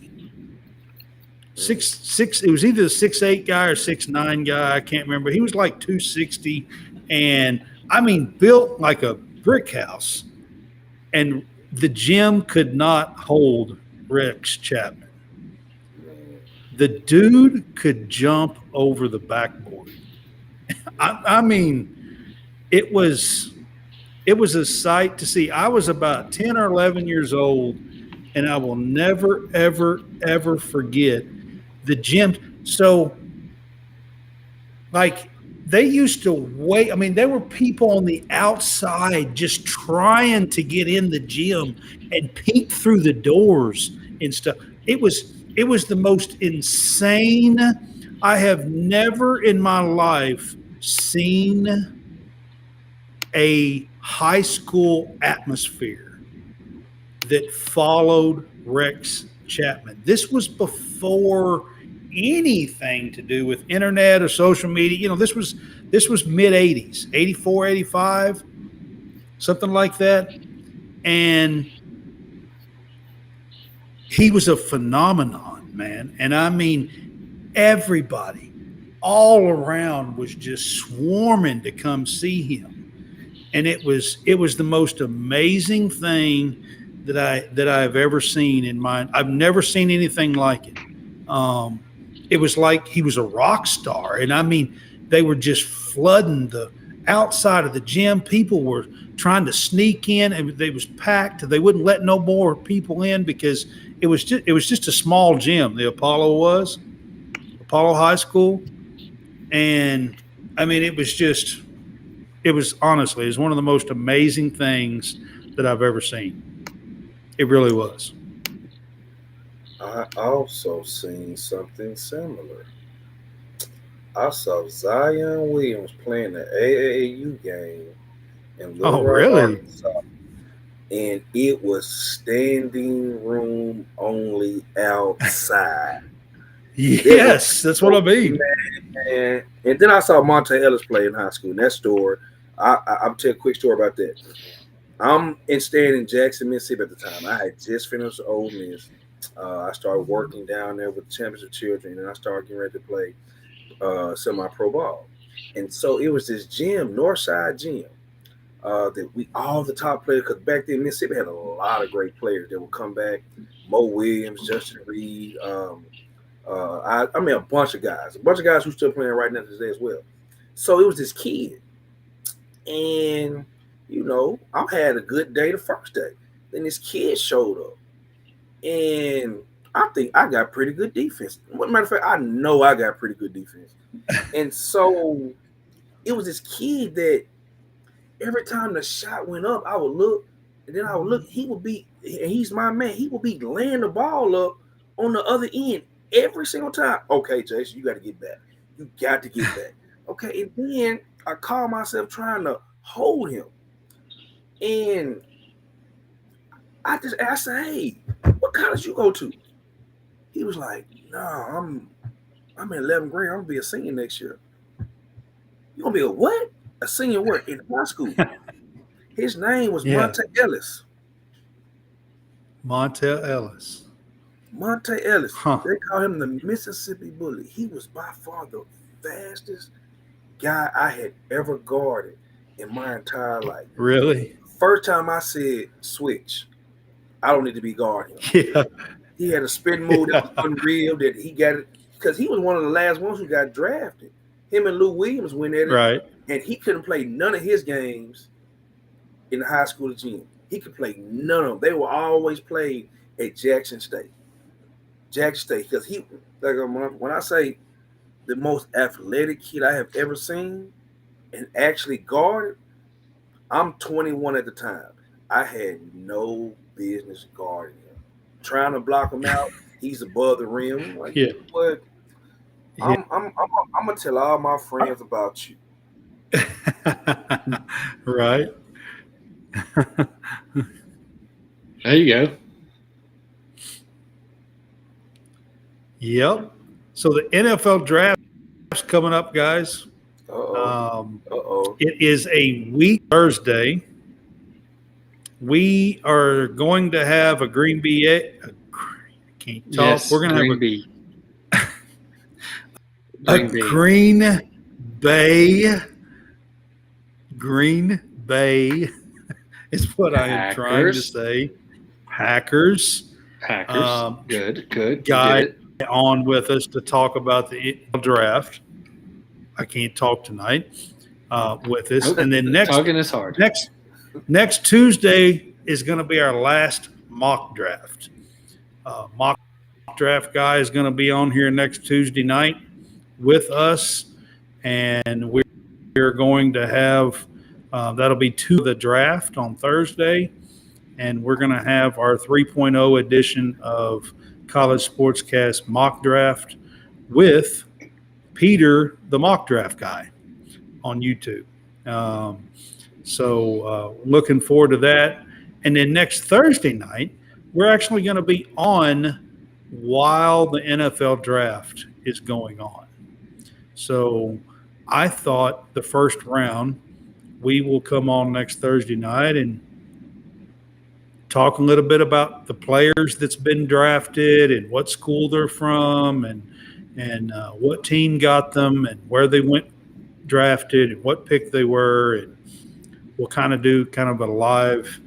S1: It was either a 6'8" guy or 6'9" guy. I can't remember. He was like 260. And I mean, built like a brick house. And the gym could not hold Rex Chapman. The dude could jump over the backboard. I mean, it was a sight to see. I was about 10 or 11 years old, and I will never, ever, ever forget the gym. So, like, they used to wait. I mean, there were people on the outside just trying to get in the gym and peek through the doors and stuff. It was the most insane. I have never in my life seen a high school atmosphere that followed Rex Chapman. This was before anything to do with internet or social media. You know, this was mid 80s, 84, 85, something like that. And he was a phenomenon, man. And I mean, everybody all around was just swarming to come see him. And it was the most amazing thing that I've ever seen in my. I've never seen anything like it. It was like he was a rock star, and I mean, they were just flooding the outside of the gym. People were trying to sneak in, and it was packed. They wouldn't let no more people in because it was just a small gym. The Apollo High School, and I mean, it was honestly, it was one of the most amazing things that I've ever seen. It really was.
S2: I also seen something similar. I saw Zion Williams playing the AAU game in Little Rock,
S1: really?
S2: Arkansas, and it was standing room only outside.
S1: Yes, that's what I mean.
S2: And then I saw Monte Ellis play in high school. And that story, I'll tell a quick story about that. I'm staying in Jackson, Mississippi at the time. I had just finished Ole Miss. I started working down there with championship children, and I started getting ready to play semi-pro ball. And so it was this gym, Northside Gym, that we all the top players. Because back then Mississippi had a lot of great players that would come back. Mo Williams, Justin Reed. I mean a bunch of guys who still playing right now today as well. So it was this kid, and I had a good day the first day. Then this kid showed up, and I think I got pretty good defense. Matter of fact, I know I got pretty good defense. And so it was this kid that every time the shot went up, I would look, and then I would look. He would be, and he's my man. He would be laying the ball up on the other end every single time. Okay, Jason, you got to get back. You got to get back. Okay, and then I call myself trying to hold him, and I just asked him, "Hey, what college you go to?" He was like, "No, I'm in 11th grade. I'm gonna be a senior next year." You gonna be a what? A senior what? In high school? His name was Monte Ellis.
S1: Monte Ellis.
S2: Monte Ellis.
S1: Huh.
S2: They call him the Mississippi Bully. He was by far the fastest guy I had ever guarded in my entire life.
S1: Really?
S2: First time I said switch, I don't need to be guarding him.
S1: Yeah.
S2: He had a spin move that was unreal. That he got it because he was one of the last ones who got drafted. Him and Lou Williams went at it,
S1: Right.
S2: And he couldn't play none of his games in the high school gym. He could play none of them. They were always played at Jackson State. Jackson State, because he, like when I say the most athletic kid I have ever seen and actually guarded, I'm 21 at the time. I had no business guarding him. Trying to block him out, he's above the rim. Like,
S1: Yeah.
S2: But I'm gonna tell all my friends about you.
S1: Right.
S3: There you go.
S1: Yep. So the NFL draft's coming up, guys.
S2: Uh-oh.
S1: It is a week Thursday. We are going to have a Green Bay. I can't talk.
S3: Yes,
S1: We're going to have
S3: Green
S1: Green Bay is what I am trying to say. Packers.
S3: Good.
S1: Guy on with us to talk about the draft. I can't talk tonight with us.
S3: Okay.
S1: And then
S3: talking is hard.
S1: Next Tuesday is going to be our last mock draft. Mock draft guy is going to be on here next Tuesday night with us, and we're going to have that'll be the draft on Thursday, and we're going to have our 3.0 edition of College SportsCast mock draft with Peter, the mock draft guy, on YouTube. So looking forward to that. And then next Thursday night, we're actually going to be on while the NFL draft is going on. So I thought the first round, we will come on next Thursday night and talk a little bit about the players that's been drafted and what school they're from and what team got them and where they went drafted and what pick they were. And we'll kind of do kind of a live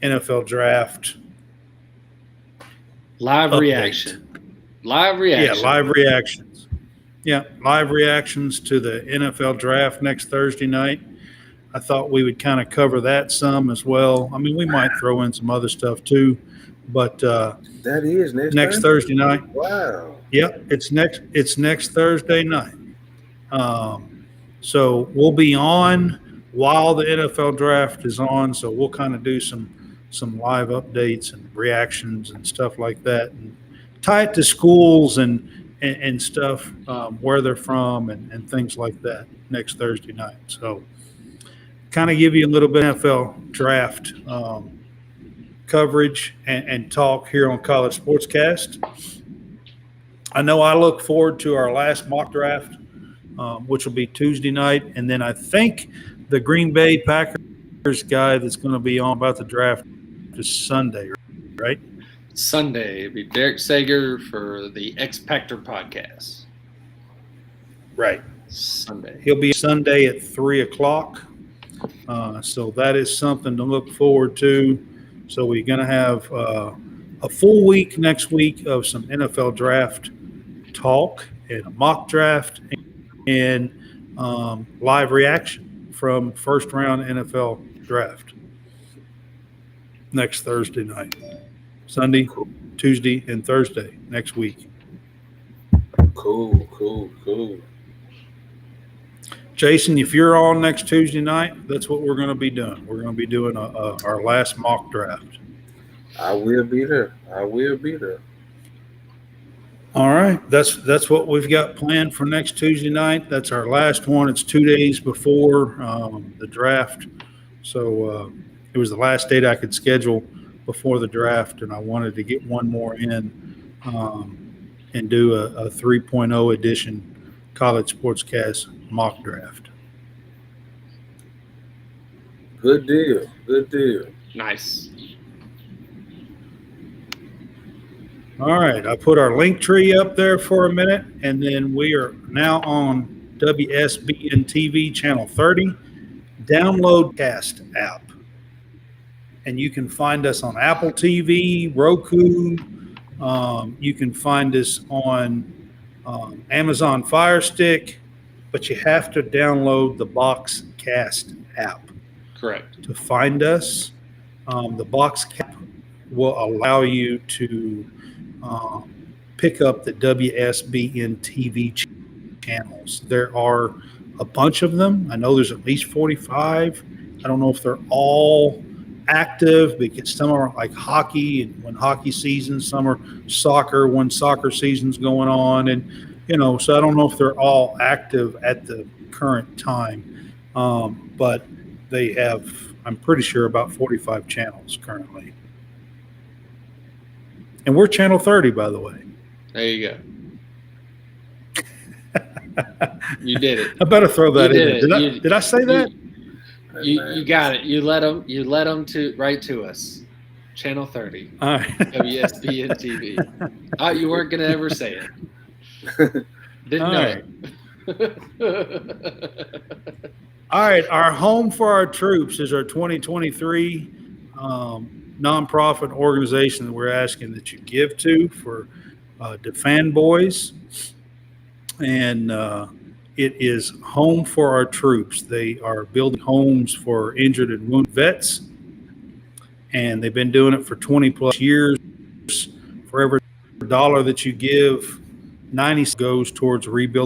S1: NFL draft.
S3: Live
S1: update.
S3: reaction. Yeah,
S1: live reactions. Yeah, live reactions to the NFL draft next Thursday night. I thought we would kind of cover that some as well. I mean, we might throw in some other stuff too, but
S2: that is
S1: next Thursday night.
S2: Wow.
S1: Yep, it's next Thursday night. So we'll be on while the NFL draft is on. So we'll kind of do some live updates and reactions and stuff like that, and tie it to schools and stuff, where they're from and things like that next Thursday night. So kind of give you a little bit of NFL draft coverage and talk here on College SportsCast. I know I look forward to our last mock draft, which will be Tuesday night. And then I think the Green Bay Packers guy that's going to be on about the draft is Sunday, right?
S3: Sunday, it'll be Derek Sager for the X Factor podcast.
S1: Right.
S3: Sunday.
S1: He'll be Sunday at 3:00. So that is something to look forward to. So we're going to have a full week next week of some NFL draft talk and a mock draft and live reaction from first round NFL draft next Thursday night, Sunday, Tuesday, and Thursday next week.
S2: Cool.
S1: Jason, if you're on next Tuesday night, that's what we're going to be doing. We're going to be doing our last mock draft.
S2: I will be there.
S1: All right, that's what we've got planned for next Tuesday night. That's our last one. It's 2 days before the draft, so it was the last date I could schedule before the draft, and I wanted to get one more in and do a 3.0 edition college sportscast mock draft.
S2: Good deal.
S3: Nice.
S1: All right, I put our link tree up there for a minute, and then we are now on WSBN TV channel 30. Download Cast app, and you can find us on Apple TV, Roku. You can find us on Amazon Fire Stick, but you have to download the BoxCast app.
S3: Correct.
S1: To find us. The BoxCast will allow you to pick up the WSBN TV channels. There are a bunch of them. I know there's at least 45. I don't know if they're all active because some are like hockey and when hockey season, some are soccer when soccer season's going on. And, so I don't know if they're all active at the current time. But they have, I'm pretty sure, about 45 channels currently. And we're channel 30, by the way.
S3: There you go. You did it.
S1: I better throw that in. Did I say that?
S3: You got it. You let them to write to us. Channel 30.
S1: All right.
S3: WSBN TV. Oh, you weren't gonna ever say it. Didn't
S1: All
S3: know
S1: right.
S3: it.
S1: All right. Our Home for Our Troops is our 2023 nonprofit organization that we're asking that you give to for Defend Boys. And it is Home for Our Troops. They are building homes for injured and wounded vets. And they've been doing it for 20 plus years. For every dollar that you give, 90 goes towards rebuilding